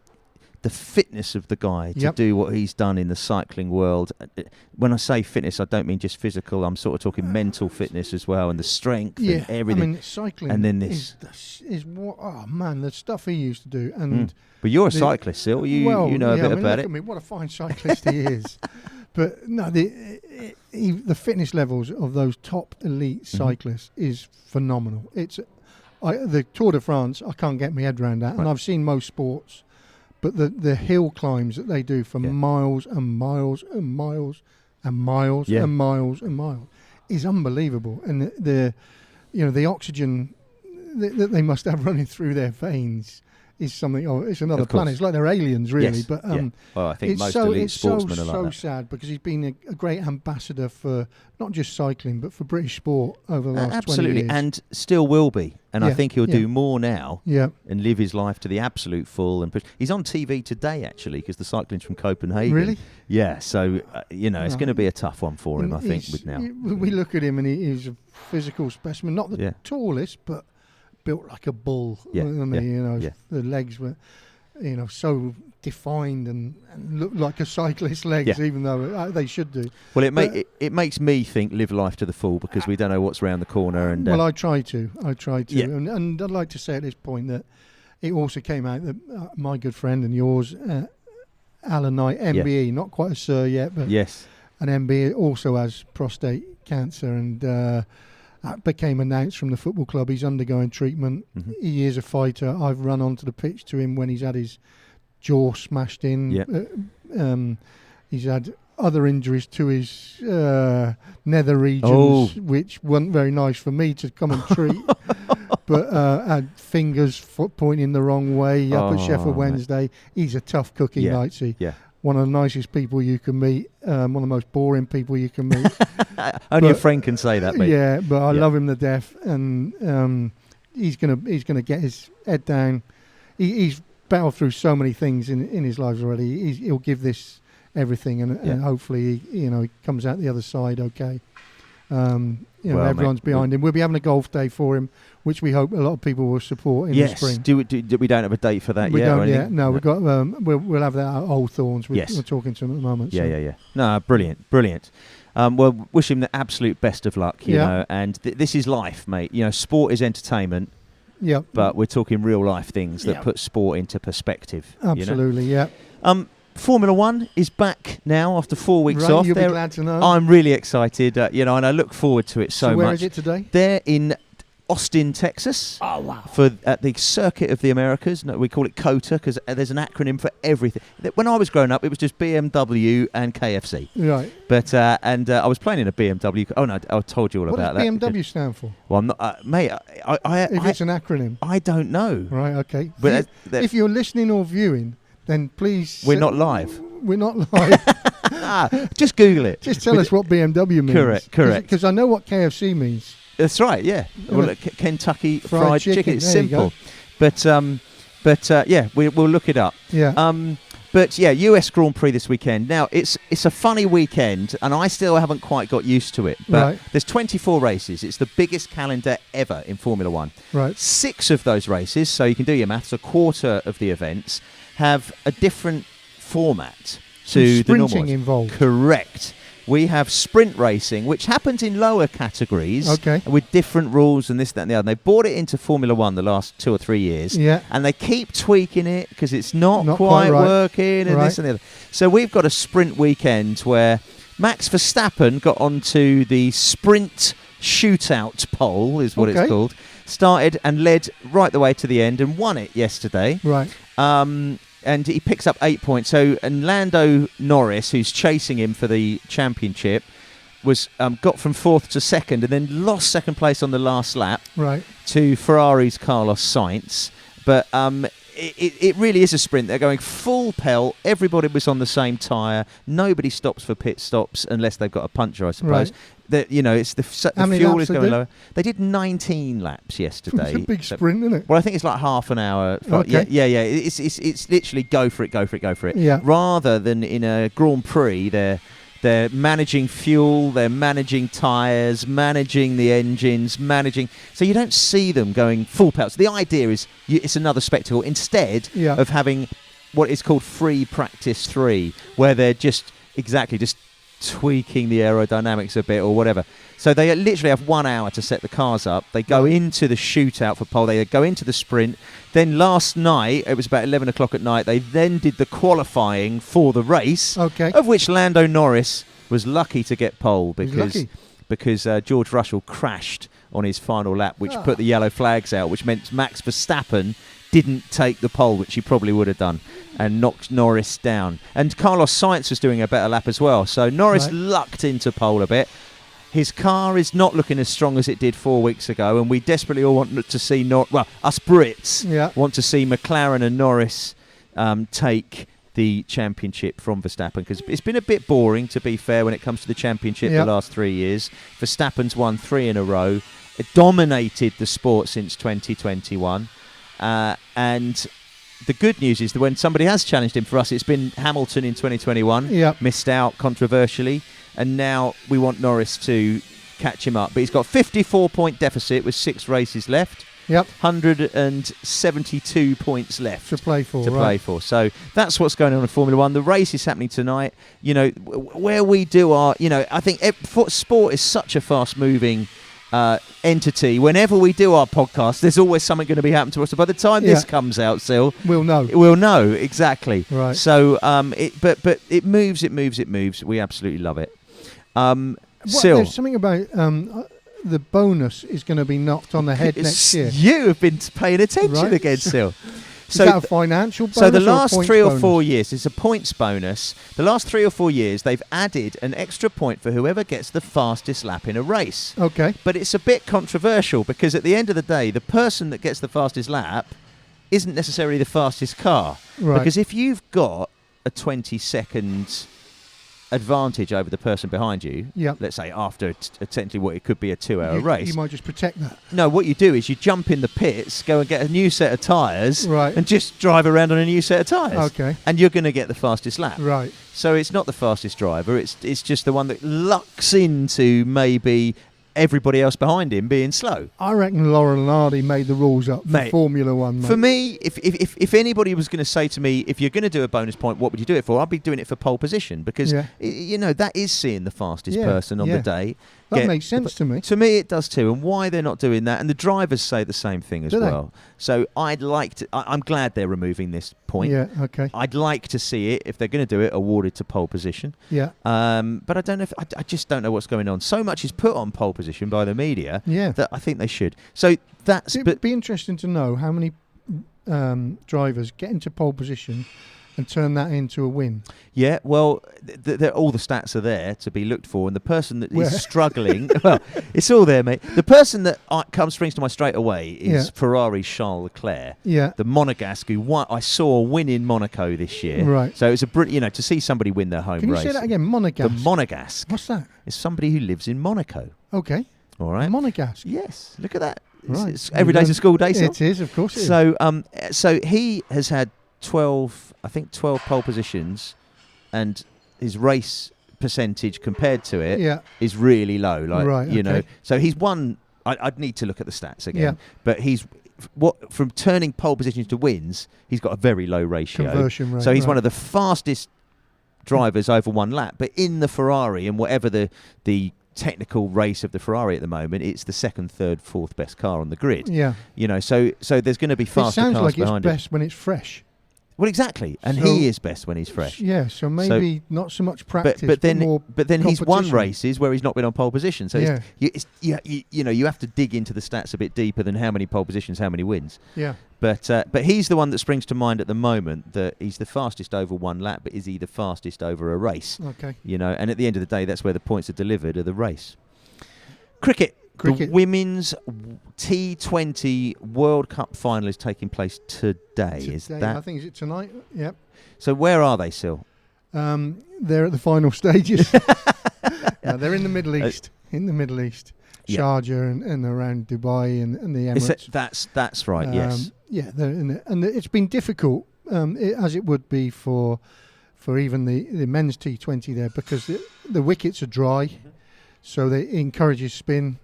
the fitness of the guy to do what he's done in the cycling world. When I say fitness, I don't mean just physical. I'm sort of talking mental fitness as well, and the strength and everything. I mean, cycling and then this is what, the stuff he used to do. And But you're a cyclist, Sil. You know a bit about it. Look at me, what a fine cyclist he is. But no, the fitness levels of those top elite cyclists is phenomenal. The Tour de France, I can't get my head around that. And I've seen most sports. But the hill climbs that they do for miles and miles and miles and miles and miles and miles is unbelievable. And the oxygen that they must have running through their veins is something. It's another planet. It's like they're aliens, really. Yes. But well, I think most elite sportsmen are like that. It's so sad, because he's been a great ambassador for not just cycling but for British sport over the last 20 years. And still will be. And I think he'll do more now and live his life to the absolute full. And he's on TV today, actually, because the cycling's from Copenhagen. Really? Yeah, so, it's going to be a tough one for him, I think, with now. We look at him and he's a physical specimen, not the tallest, but built like a bull. The legs were, so defined and looked like a cyclist's legs, even though they should do. Well, it makes me think live life to the full, because we don't know what's around the corner. And well, I try to, and I'd like to say at this point that it also came out that my good friend and yours, Alan Knight, MBE, not quite a sir yet, but an MBE, also has prostate cancer, and that became announced from the football club. He's undergoing treatment. He is a fighter. I've run onto the pitch to him when he's had his jaw smashed in. He's had other injuries to his nether regions, which weren't very nice for me to come and treat. But had fingers pointing the wrong way up at Sheffield Wednesday. He's a tough cookie, Knightsy. Yeah. One of the nicest people you can meet. One of the most boring people you can meet. Only a friend can say that, mate. Yeah, but I love him to death, and he's gonna get his head down. He's battled through so many things in his life already. He'll give this everything, and hopefully he comes out the other side okay. Well, everyone's mate, behind him. We'll be having a golf day for him, which we hope a lot of people will support in the spring. Do we don't have a date for that We yet? don't yet. No, we've got. We'll have that at Old Thorns. We're talking to him at the moment. Yeah. No, brilliant. Well, wish him the absolute best of luck. You know, and this is life, mate. You know, sport is entertainment. Yeah. But we're talking real life things that put sport into perspective. Absolutely. You know? Formula One is back now after 4 weeks off. You'll be glad to know. I'm really excited, and I look forward to it so much. Where is it today? They're in Austin, Texas. Oh, wow. At the Circuit of the Americas. No, we call it COTA because there's an acronym for everything. When I was growing up, it was just BMW and KFC. Right. But I was playing in a BMW. Oh no, I told you all about that. What does BMW stand for? Well, I'm not, mate. If it's an acronym. I don't know. Right. Okay. But if you're listening or viewing, then please. We're not live. We're not live. Just Google it. Just tell us what BMW means. Correct. Because I know what KFC means. That's right. Yeah. Well, Kentucky Fried Chicken. It's simple. But we'll look it up. Yeah. But yeah, US Grand Prix this weekend. Now it's a funny weekend, and I still haven't quite got used to it. But there's 24 races. It's the biggest calendar ever in Formula One. Right. 6 of those races, so you can do your maths. A quarter of the events have a different format to the normal ones. Sprinting involved. Correct. We have sprint racing, which happens in lower categories with different rules and this, that, and the other. And they brought it into Formula One the last 2 or 3 years, and they keep tweaking it because it's not quite working and this and the other. So we've got a sprint weekend where Max Verstappen got onto the sprint shootout pole, is what it's called, started and led right the way to the end and won it yesterday. Right. And he picks up 8 points. So, and Lando Norris, who's chasing him for the championship, was got from 4th to 2nd and then lost 2nd place on the last lap to Ferrari's Carlos Sainz. But it really is a sprint. They're going full pelt. Everybody was on the same tyre. Nobody stops for pit stops unless they've got a puncture, I suppose. It's the fuel is going lower. They did 19 laps yesterday. It's a big sprint, isn't it? Well, I think it's like half an hour. Okay. Yeah. It's literally go for it. Yeah. Rather than in a Grand Prix, they're managing fuel, they're managing tyres, managing the engines, so you don't see them going full pelt. So the idea is it's another spectacle instead of having what is called free practice 3, where they're just tweaking the aerodynamics a bit or whatever. So they literally have 1 hour to set the cars up. They go into the shootout for pole. They go into the sprint. Then last night, it was about 11 o'clock at night, they then did the qualifying for the race, of which Lando Norris was lucky to get pole because George Russell crashed on his final lap, which put the yellow flags out, which meant Max Verstappen didn't take the pole, which he probably would have done, and knocked Norris down. And Carlos Sainz was doing a better lap as well. So Norris lucked into pole a bit. His car is not looking as strong as it did 4 weeks ago, and we desperately all want to see us Brits want to see McLaren and Norris take the championship from Verstappen, because it's been a bit boring, to be fair, when it comes to the championship the last 3 years. Verstappen's won 3 in a row. It dominated the sport since 2021. And the good news is that when somebody has challenged him for us, it's been Hamilton in 2021, missed out controversially, and now we want Norris to catch him up. But he's got 54-point deficit with 6 races left. 172 points left to play for. So that's what's going on in Formula One. The race is happening tonight. You know, where we do our, I think sport is such a fast-moving entity. Whenever we do our podcast, there's always something going to be happening to us. So by the time this comes out, Sil, we'll know exactly. Right. So it moves. We absolutely love it. Sil, there's something about the bonus is going to be knocked on the head next year. You have been paying attention again, Sil. Is that a financial bonus? So the last 3 or 4 bonus? years, it's a points bonus. The last 3 or 4 years, they've added an extra point for whoever gets the fastest lap in a race. Okay. But it's a bit controversial because at the end of the day, the person that gets the fastest lap isn't necessarily the fastest car. Right. Because if you've got a 20-second advantage over the person behind you, let's say after essentially what it could be a 2-hour race. You might just protect that. No, what you do is you jump in the pits, go and get a new set of tyres, right, and just drive around on a new set of tyres. Okay. And you're going to get the fastest lap. Right. So it's not the fastest driver, it's just the one that lucks into maybe everybody else behind him being slow. I reckon Laurel and Hardy made the rules up for Formula One, mate. For me, if anybody was going to say to me, if you're going to do a bonus point, what would you do it for? I'd be doing it for pole position, because that is seeing the fastest person on the day. That makes sense to me. To me, it does too. And why they're not doing that? And the drivers say the same thing as well. So I'd like to. I'm glad they're removing this point. Yeah. Okay. I'd like to see it, if they're going to do it, awarded to pole position. Yeah. But I don't know. I just don't know what's going on. So much is put on pole position by the media. Yeah. That I think they should. So that's. It'd be interesting to know how many drivers get into pole position and turn that into a win. Yeah, well, all the stats are there to be looked for, and the person that is struggling, well, it's all there, mate. The person that springs to mind straight away is Ferrari's Charles Leclerc, the Monegasque who won. I saw win in Monaco this year. Right. So it's to see somebody win their home race. Can you say that again? Monegasque. The Monegasque. What's that? It's somebody who lives in Monaco. Okay. All right. Monegasque. Yes. Look at that. Right. It's every day's a school day. It is, of course. So he has had 12 pole positions, and his race percentage compared to it is really low. So he's won. I'd need to look at the stats again, but from turning pole positions to wins, he's got a very low ratio. Conversion rate. So he's one of the fastest drivers over one lap. But in the Ferrari, and whatever the technical race of the Ferrari at the moment, it's the second, third, fourth best car on the grid. Yeah. So there's going to be faster cars behind it. It sounds like it's best when it's fresh. Well, exactly, and he is best when he's fresh. Yeah, so maybe not so much practice, but then he's won competition. Races where he's not been on pole position. So you have to dig into the stats a bit deeper than how many pole positions, how many wins. Yeah. But he's the one that springs to mind at the moment, that he's the fastest over one lap, but is he the fastest over a race? Okay. And at the end of the day, that's where the points are delivered, of the race. Cricket. The women's T20 World Cup final is taking place today. Is that? I think is it tonight? Yep. So where are they, Sil? They're at the final stages. No, they're in the Middle East. Sharjah and around Dubai and the Emirates. That's right. Yes. Yeah, and it's been difficult, as it would be for even the men's T20 there, because the wickets are dry, so it encourages spin.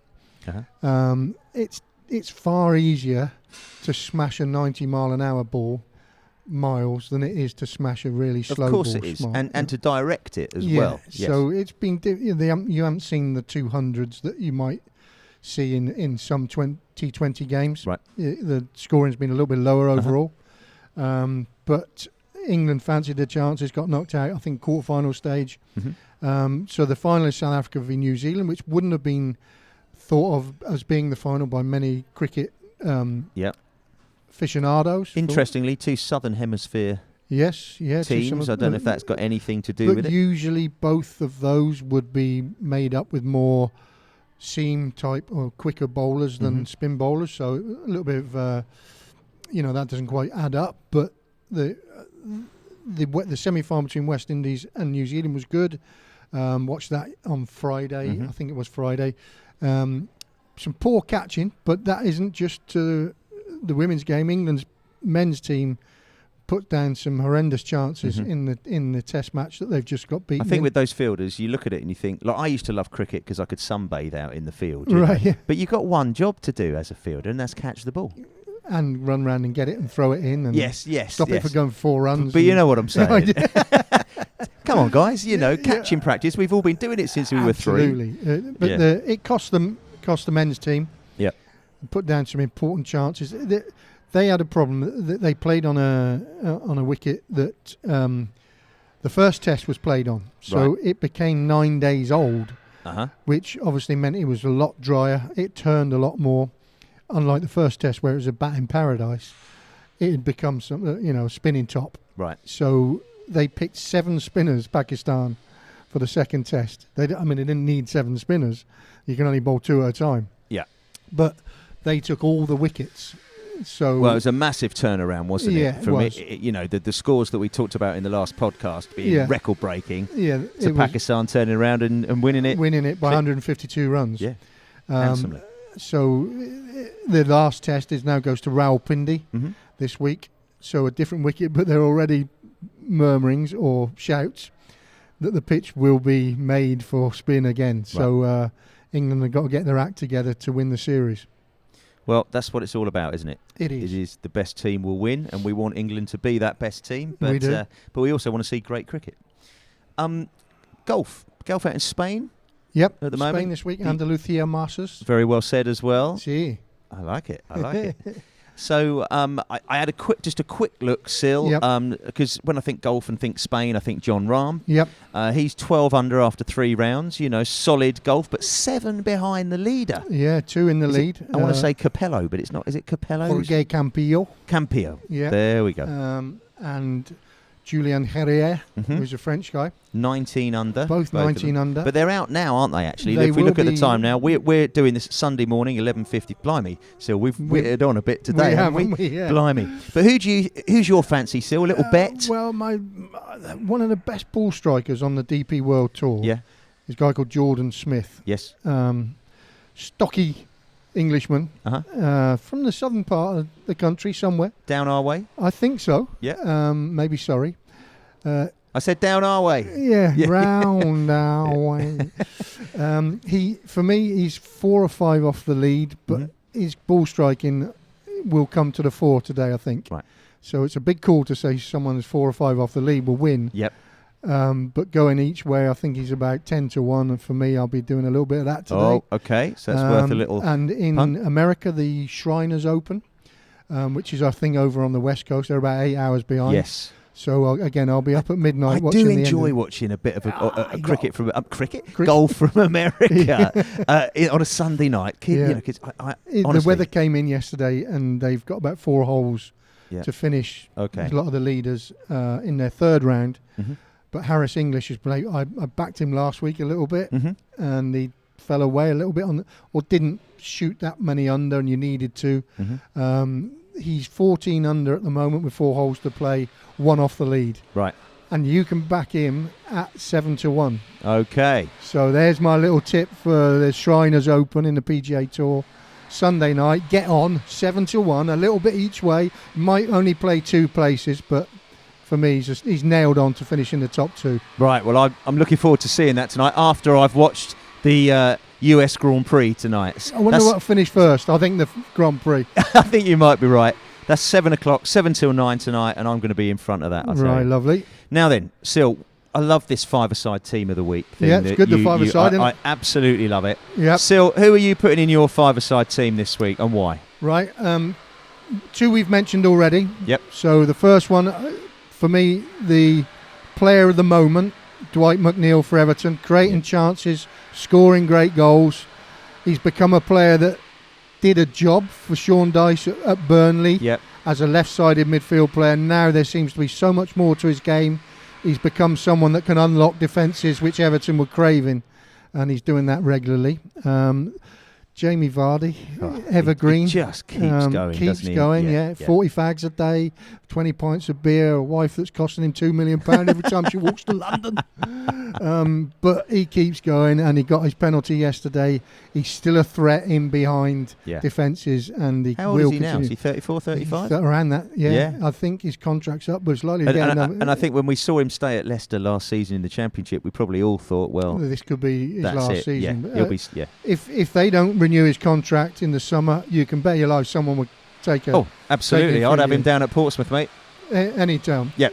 Uh-huh. It's far easier to smash a 90-mile-an-hour ball miles than it is to smash a really slow ball. Of course it is, and to direct it as well. Yes. So it's been you haven't seen the 200s that you might see in some T20 games. Right. The scoring's been a little bit lower overall, but England fancied their chances, got knocked out, I think, quarter-final stage. Mm-hmm. So the final is South Africa v New Zealand, which wouldn't have been thought of as being the final by many cricket aficionados. Interestingly, two Southern Hemisphere teams. I don't know if that's got anything to do with it. But usually both of those would be made up with more seam type or quicker bowlers than spin bowlers. So a little bit of, that doesn't quite add up. But the semi-final between West Indies and New Zealand was good. Watched that on Friday. I think it was Friday. Some poor catching, but that isn't just the women's game. England's men's team put down some horrendous chances in the Test match that they've just got beaten. I think with those fielders, you look at it and you think, like, I used to love cricket because I could sunbathe out in the field, right? Yeah. But you've got one job to do as a fielder, and that's catch the ball and run round and get it and throw it in. And stop it for going 4 runs. But you know what I'm saying. Come on, guys. Catching practice. We've all been doing it since we were 3. Absolutely. But it cost the men's team. Yeah. Put down some important chances. They had a problem. They played on a wicket that the first test was played on. So it became 9 days old, which obviously meant it was a lot drier. It turned a lot more. Unlike the first test where it was a bat in paradise, it had become a spinning top. Right. So they picked 7 spinners, Pakistan, for the second test. They didn't need 7 spinners. You can only bowl 2 at a time. Yeah. But they took all the wickets So well, it was a massive turnaround, wasn't it? Yeah, From it was. the scores that we talked about in the last podcast being record-breaking. Yeah, To Pakistan turning around and winning it. Winning it by 152 runs. Yeah, handsomely. So the last test now goes to Rawalpindi this week. So a different wicket, but there are already murmurings or shouts that the pitch will be made for spin again. Right. So England have got to get their act together to win the series. Well, that's what it's all about, isn't it? It is. It is the best team will win, and we want England to be that best team. But, we do. But we also want to see great cricket. Golf out in Spain. Yep, at the Spain moment. this week, Andalusia Masters. Very well said as well. Sí. I like it. So I had a quick look, Sil, because when I think golf and think Spain, I think John Rahm. Yep. He's 12 under after 3 rounds. Solid golf, but 7 behind the leader. Yeah, 2 in the lead. I want to say Capello, but it's not. Is it Capello? Jorge Campillo. Campillo. Yeah. There we go. And Julian Herrier, who's a French guy. 19 under. Both 19 under. But they're out now, aren't they, actually? They if we look at will the time now, we're doing this Sunday morning, 11:50. Blimey. So we've whittled on a bit today, haven't we? Yeah. Blimey. But who's your fancy, Sil? A little bet? Well, one of the best ball strikers on the DP World Tour is a guy called Jordan Smith. Yes. Stocky Englishman from the southern part of the country somewhere. Down our way? I think so. Yeah. Maybe Surrey. I said down our way. Yeah, round our way. For me, he's 4 or 5 off the lead, but his ball striking will come to the fore today, I think. Right. So it's a big call to say someone who's 4 or 5 off the lead will win. Yep. But going each way, I think he's about 10-1, and for me, I'll be doing a little bit of that today. Oh, okay. So that's worth a little. And in America, the Shriners Open, which is our thing over on the West Coast, they're about 8 hours behind. Yes. So again, I'll be up at midnight watching the end. I do enjoy watching a bit of a cricket from golf from America on a Sunday night. The weather came in yesterday, and they've got about 4 holes to finish. Okay. A lot of the leaders in their 3rd round. But Harris English is playing. I backed him last week a little bit, and he fell away a little bit or didn't shoot that many under, and you needed to. He's 14 under at the moment with 4 holes to play, 1 off the lead. Right. And you can back him at 7-1. Okay. So there's my little tip for the Shriners Open in the PGA Tour. Sunday night, get on, 7-1, a little bit each way. Might only play 2 places, but for me, he's nailed on to finish in the top 2. Right, well, I'm looking forward to seeing that tonight after I've watched the US Grand Prix tonight. I wonder what finished first. I think the Grand Prix. I think you might be right. That's 7 o'clock, 7 till 9 tonight, and I'm going to be in front of that. Right, lovely. Now then, Sil, I love this 5-a-side team of the week thing. Yeah, it's good, the 5-a-side. I absolutely love it. Yep. Sil, who are you putting in your 5-a-side team this week, and why? Right, 2 we've mentioned already. Yep. So the first one, for me, the player of the moment, Dwight McNeil for Everton, creating chances, scoring great goals. He's become a player that did a job for Sean Dyche at Burnley as a left-sided midfield player. Now there seems to be so much more to his game. He's become someone that can unlock defences, which Everton were craving, and he's doing that regularly. Jamie Vardy, evergreen. He just keeps going, Keeps going, yeah. 40 fags a day, 20 pints of beer, a wife that's costing him £2 million every time she walks to London. But he keeps going, and he got his penalty yesterday. He's still a threat in behind defences, and he How old will is he continue. now? Is he 34, 35? Around that, I think his contract's up, but it's likely to get and I think when we saw him stay at Leicester last season in the Championship, we probably all thought, well, this could be his last season. Yeah, he'll be, If they don't renew his contract in the summer, you can bet your life someone would take it. Oh, absolutely. I'd have him down at Portsmouth, mate. Any time. Yeah.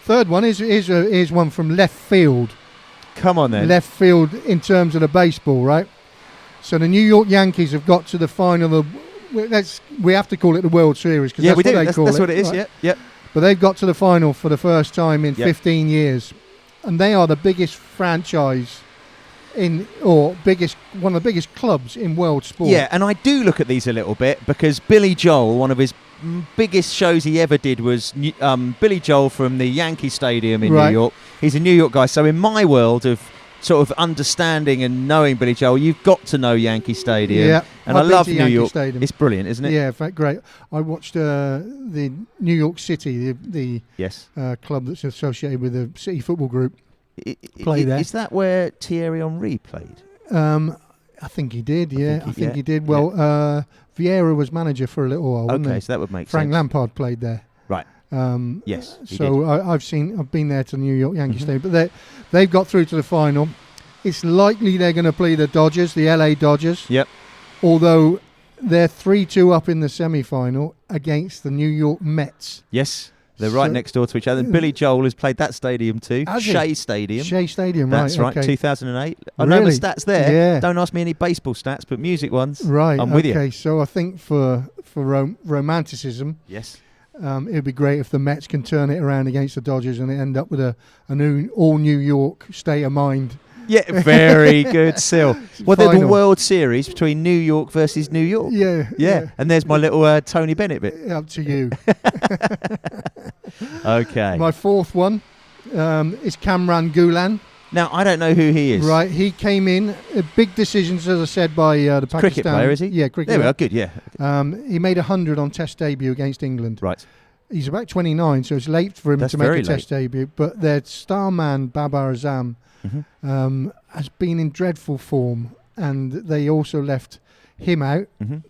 Third one is one from left field. Come on then. Left field in terms of the baseball, right? So the New York Yankees have got to the final. We have to call it the World Series because that's what it is. Right? Yeah. But they've got to the final for the first time in 15 years, and they are the biggest franchise one of the biggest clubs in world sport. Yeah, and I do look at these a little bit because Billy Joel, one of his biggest shows he ever did was Billy Joel from the Yankee Stadium in New York. He's a New York guy, so in my world of sort of understanding and knowing Billy Joel, you've got to know Yankee Stadium. Yeah, and I I've been love to New Yankee York. Stadium. It's brilliant, isn't it? Yeah, in fact, great. I watched the New York City, the Yes. club that's associated with the City Football Group, play there. Is that where Thierry Henry played? I think he did. I think he did. Well, Vieira was manager for a little while. Wasn't Okay, he? so that would make Frank sense. Lampard played there. Right. Yes. So I've been there to New York Yankee Stadium, but they've got through to the final. It's likely they're going to play the Dodgers, the LA Dodgers. Yep. Although they're 3-2 up in the semi-final against the New York Mets. Yes. They're right next door to each other. And Billy Joel has played that stadium too. Shea Stadium. Shea Stadium, That's right, okay. 2008. I know the Really? stats there. Yeah. Don't ask me any baseball stats, but music ones. Right. I'm with you. Okay, so I think for romanticism, Yes. it would be great if the Mets can turn it around against the Dodgers and end up with a new all New York state of mind. Yeah, very good, Sil. Well, they're the Final. World Series between New York versus New York. Yeah. And there's my little Tony Bennett bit. Up to you. Okay. My fourth one is Kamran Gulan. Now, I don't know who he is. Right, he came in, big decisions, as I said, by the Pakistan. Cricket player, is he? Yeah, cricket There we player. are, good, yeah. He made 100 on Test debut against England. Right. He's about 29, so it's late for him That's to make very a Test debut. But their star man, Babar Azam, has been in dreadful form, and they also left him out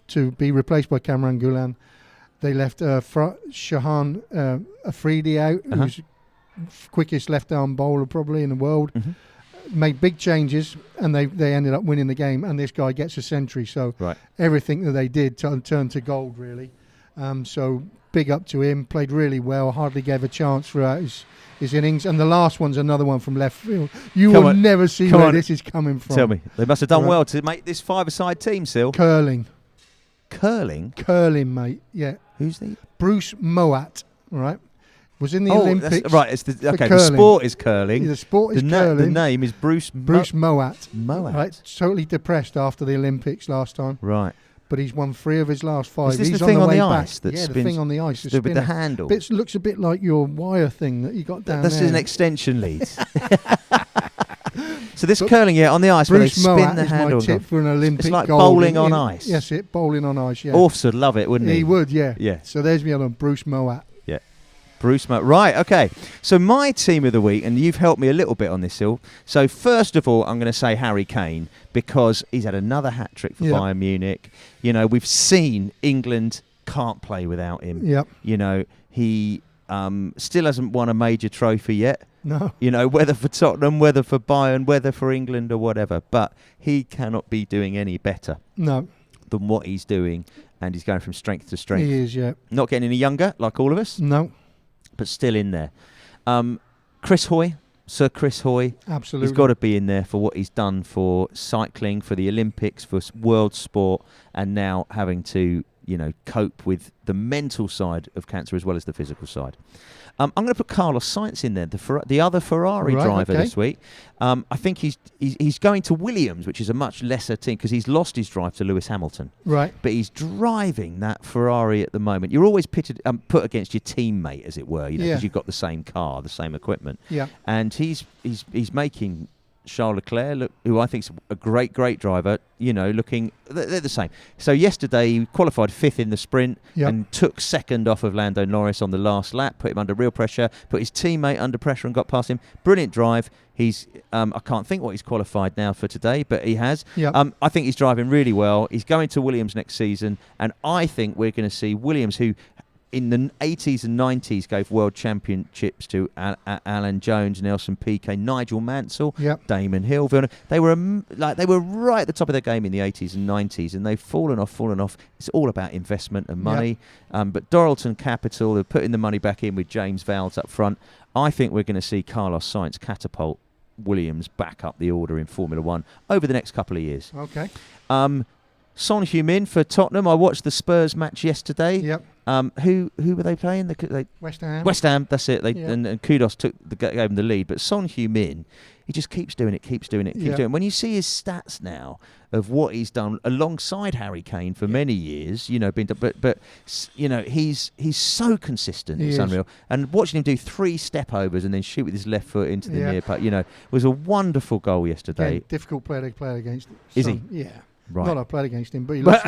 to be replaced by Kamran Gulan. They left Shahan Afridi out, who's quickest left-arm bowler probably in the world. Made big changes, and they ended up winning the game, and this guy gets a century. So everything that they did turned to gold, really. So big up to him. Played really well. Hardly gave a chance throughout his innings. And the last one's another one from left field. You will never see where this is coming from. Tell me. They must have done well to make this five-a-side team, Sil. Curling, mate. Yeah. Who's the? Bruce Moat, right? Was in the Olympics. Right. It's the curling. sport is curling. The sport is curling. The name is Bruce Moat. Moat. Right. Totally depressed after the Olympics last time. Right. But he's won 3 of his last 5. Is this he's the thing on way the back. ice that the spins? thing on the ice. With the handle. Looks a bit like your wire thing that you got down That's there. an extension lead. So this curling, on the ice, Bruce where they spin Moat the is handle. my tip for an Olympic It's like gold bowling on ice. Yes, bowling on ice, yeah. Orfs would love it, wouldn't he? He would, yeah. Yeah. So there's me on Bruce Moat. Yeah. Bruce Moat. Right, okay. So my team of the week, and you've helped me a little bit on this, Hill. So first of all, I'm going to say Harry Kane, because he's had another hat-trick for Bayern Munich. You know, we've seen England can't play without him. Yep. You know, he still hasn't won a major trophy yet. No. You know, whether for Tottenham, whether for Bayern, whether for England or whatever. But he cannot be doing any better No. than what he's doing. And he's going from strength to strength. He is, yeah. Not getting any younger, like all of us. No. But still in there. Chris Hoy, Sir Chris Hoy. Absolutely. He's got to be in there for what he's done for cycling, for the Olympics, for world sport, and now having to, cope with the mental side of cancer as well as the physical side. I'm going to put Carlos Sainz in there, the other Ferrari driver this week. I think he's going to Williams, which is a much lesser team, because he's lost his drive to Lewis Hamilton. Right. But he's driving that Ferrari at the moment. You're always put against your teammate, as it were, because you've got the same car, the same equipment. Yeah. And he's making Charles Leclerc, who I think is a great driver, looking... They're the same. So yesterday he qualified 5th in the sprint and took 2nd off of Lando Norris on the last lap, put him under real pressure, put his teammate under pressure and got past him. Brilliant drive. He's... I can't think what he's qualified now for today, but he has. Yep. I think he's driving really well. He's going to Williams next season, and I think we're going to see Williams, who... in the 80s and 90s gave world championships to Alan Jones, Nelson Piquet, Nigel Mansell, Damon Hill. They were right at the top of their game in the 80s and 90s, and they've fallen off. It's all about investment and money. But Doralton Capital, they're putting the money back in with James Vowles up front. I think we're going to see Carlos Sainz catapult Williams back up the order in Formula One over the next couple of years. Okay. Son Heung-min for Tottenham. I watched the Spurs match yesterday. Yep. Who were they playing? West Ham. That's it. And Kudos gave him the lead. But Son Heung-min, he just keeps doing it, keeps doing it, keeps Yeah. doing it. When you see his stats now of what he's done alongside Harry Kane for many years, but he's so consistent. He It's is. unreal. And watching him do 3 step overs and then shoot with his left foot into the Yeah. near putt, was a wonderful goal yesterday. Again, difficult player to play against. Is he? Yeah. Right. Not I played against him, but he looks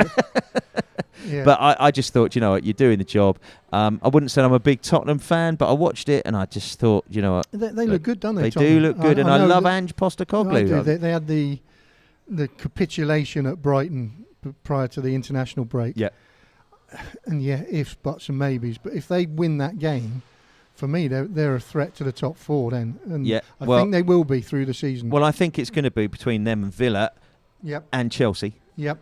yeah. But I just thought, you're doing the job. I wouldn't say I'm a big Tottenham fan, but I watched it and I just thought, they look good, don't they? They Tottenham? do look good, and I know love that- Ange Postecoglou. I do. They had the capitulation at Brighton prior to the international break. Yeah. And ifs, buts, and maybes. But if they win that game, for me, they're a threat to the top 4 then. And I think they will be through the season. Well, I think it's going to be between them and Villa and Chelsea. Yep.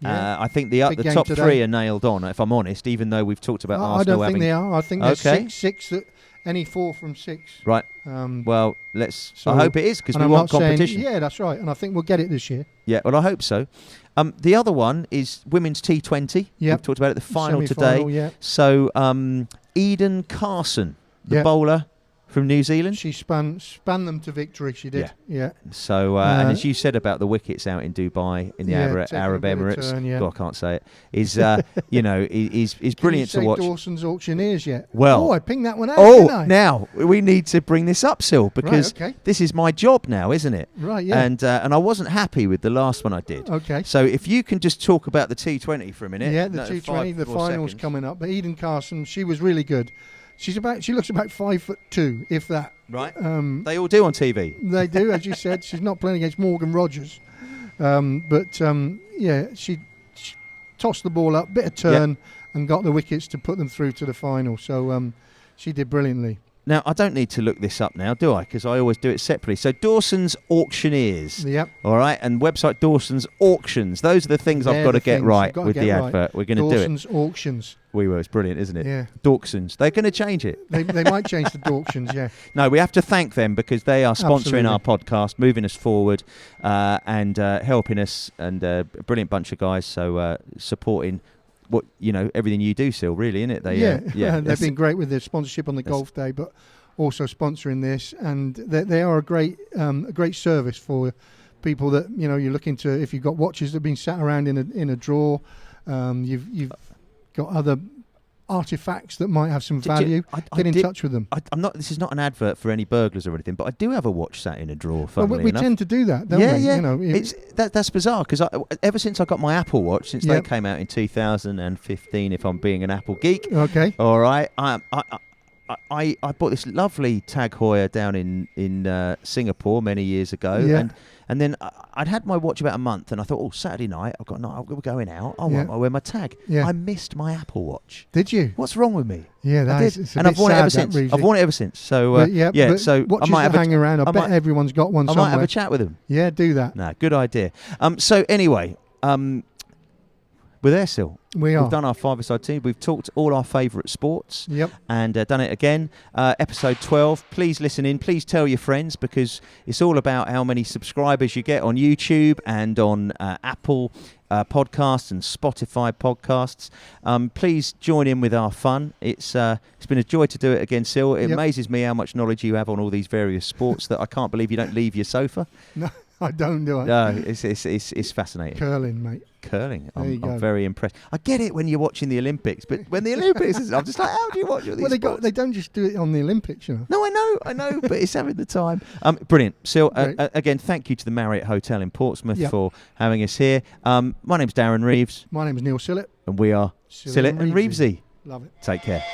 Yeah. I think the game top today. 3 are nailed on, if I'm honest, even though we've talked about I Arsenal don't think having... they are. I think there's Okay. six that any 4 from 6. Right. Well, I hope it is, because we want competition. Yeah, that's right. And I think we'll get it this year. Yeah, well, I hope so. The other one is women's T20. Yep. We've talked about it, the final Semi-final, today. yeah. So Eden Carson, the Yep. bowler from New Zealand. She span them to victory. She did. Yeah. So, and as you said about the wickets out in Dubai in the taking a Arab bit of a Emirates, turn, yeah. God, I can't say it. Is is brilliant Can to you watch. say Dawson's Auctioneers yet? Well- I pinged that one out. didn't I? Now we need to bring this up, Sil, because okay. this is my job now, isn't it? Right. Yeah. And I wasn't happy with the last one I did. Okay. So if you can just talk about the T20 for a minute. Yeah, the No, T20, 5 the more final's seconds. coming up. But Eden Carson, she was really good. She looks about 5'2", if that. Right. Um, They all do on TV. They do, as you said. She's not playing against Morgan Rogers. She tossed the ball up, bit of turn, and got the wickets to put them through to the final. So she did brilliantly. Now, I don't need to look this up now, do I? Because I always do it separately. So Dawson's Auctioneers. Yep. All right. And website Dawson's Auctions. Those are the things I've They're got to the get things right you've got to with get the right. advert. We're going to do it. Dawson's Auctions. We will. It's brilliant, isn't it? Yeah. Dawson's. They're going to change it. They might change the Dawsons, yeah. No, we have to thank them because they are sponsoring Absolutely. our podcast, moving us forward and helping us. And a brilliant bunch of guys. So supporting everything you do, Sil, really, isn't it? They've been great with their sponsorship on the golf day, but also sponsoring this, and they are a great service for people that you're looking to. If you've got watches that have been sat around in a drawer, you've got other artifacts that might have some value. Get in touch with them. I'm not. This is not an advert for any burglars or anything, but I do have a watch sat in a drawer. Well, we enough. tend to do that, don't we? Yeah. That's bizarre because ever since I got my Apple Watch, since they came out in 2015, if I'm being an Apple geek, okay. all right, I bought this lovely Tag Heuer down in Singapore many years ago, and then I'd had my watch about a month, and I thought, Saturday night we're going out. I'll wear my tag. Yeah. I missed my Apple Watch. Did you? What's wrong with me? Yeah, I did, and I've worn it ever since. I've worn it ever since. So but so watches I might that have hang around. I bet everyone's got one I somewhere. might have a chat with them. Yeah, do that. No, good idea. So anyway, we're there, Sil. We are. We've done our five-a-side team. We've talked all our favourite sports. Yep. And done it again. Episode 12. Please listen in. Please tell your friends because it's all about how many subscribers you get on YouTube and on Apple podcasts and Spotify podcasts. Please join in with our fun. It's been a joy to do it again, Sil. It amazes me how much knowledge you have on all these various sports that I can't believe you don't leave your sofa. No, I don't do it. No, it's fascinating. Curling, mate. Curling. I'm very impressed. I get it when you're watching the Olympics, but when the Olympics is, I'm just like, how do you watch all these sports? They don't just do it on the Olympics, No, I know, but it's having the time. Brilliant. Sil, again, thank you to the Marriott Hotel in Portsmouth for having us here. My name's Darren Reeves. My name's Neil Sillett. And we are Sillett and Reevesy. Love it. Take care.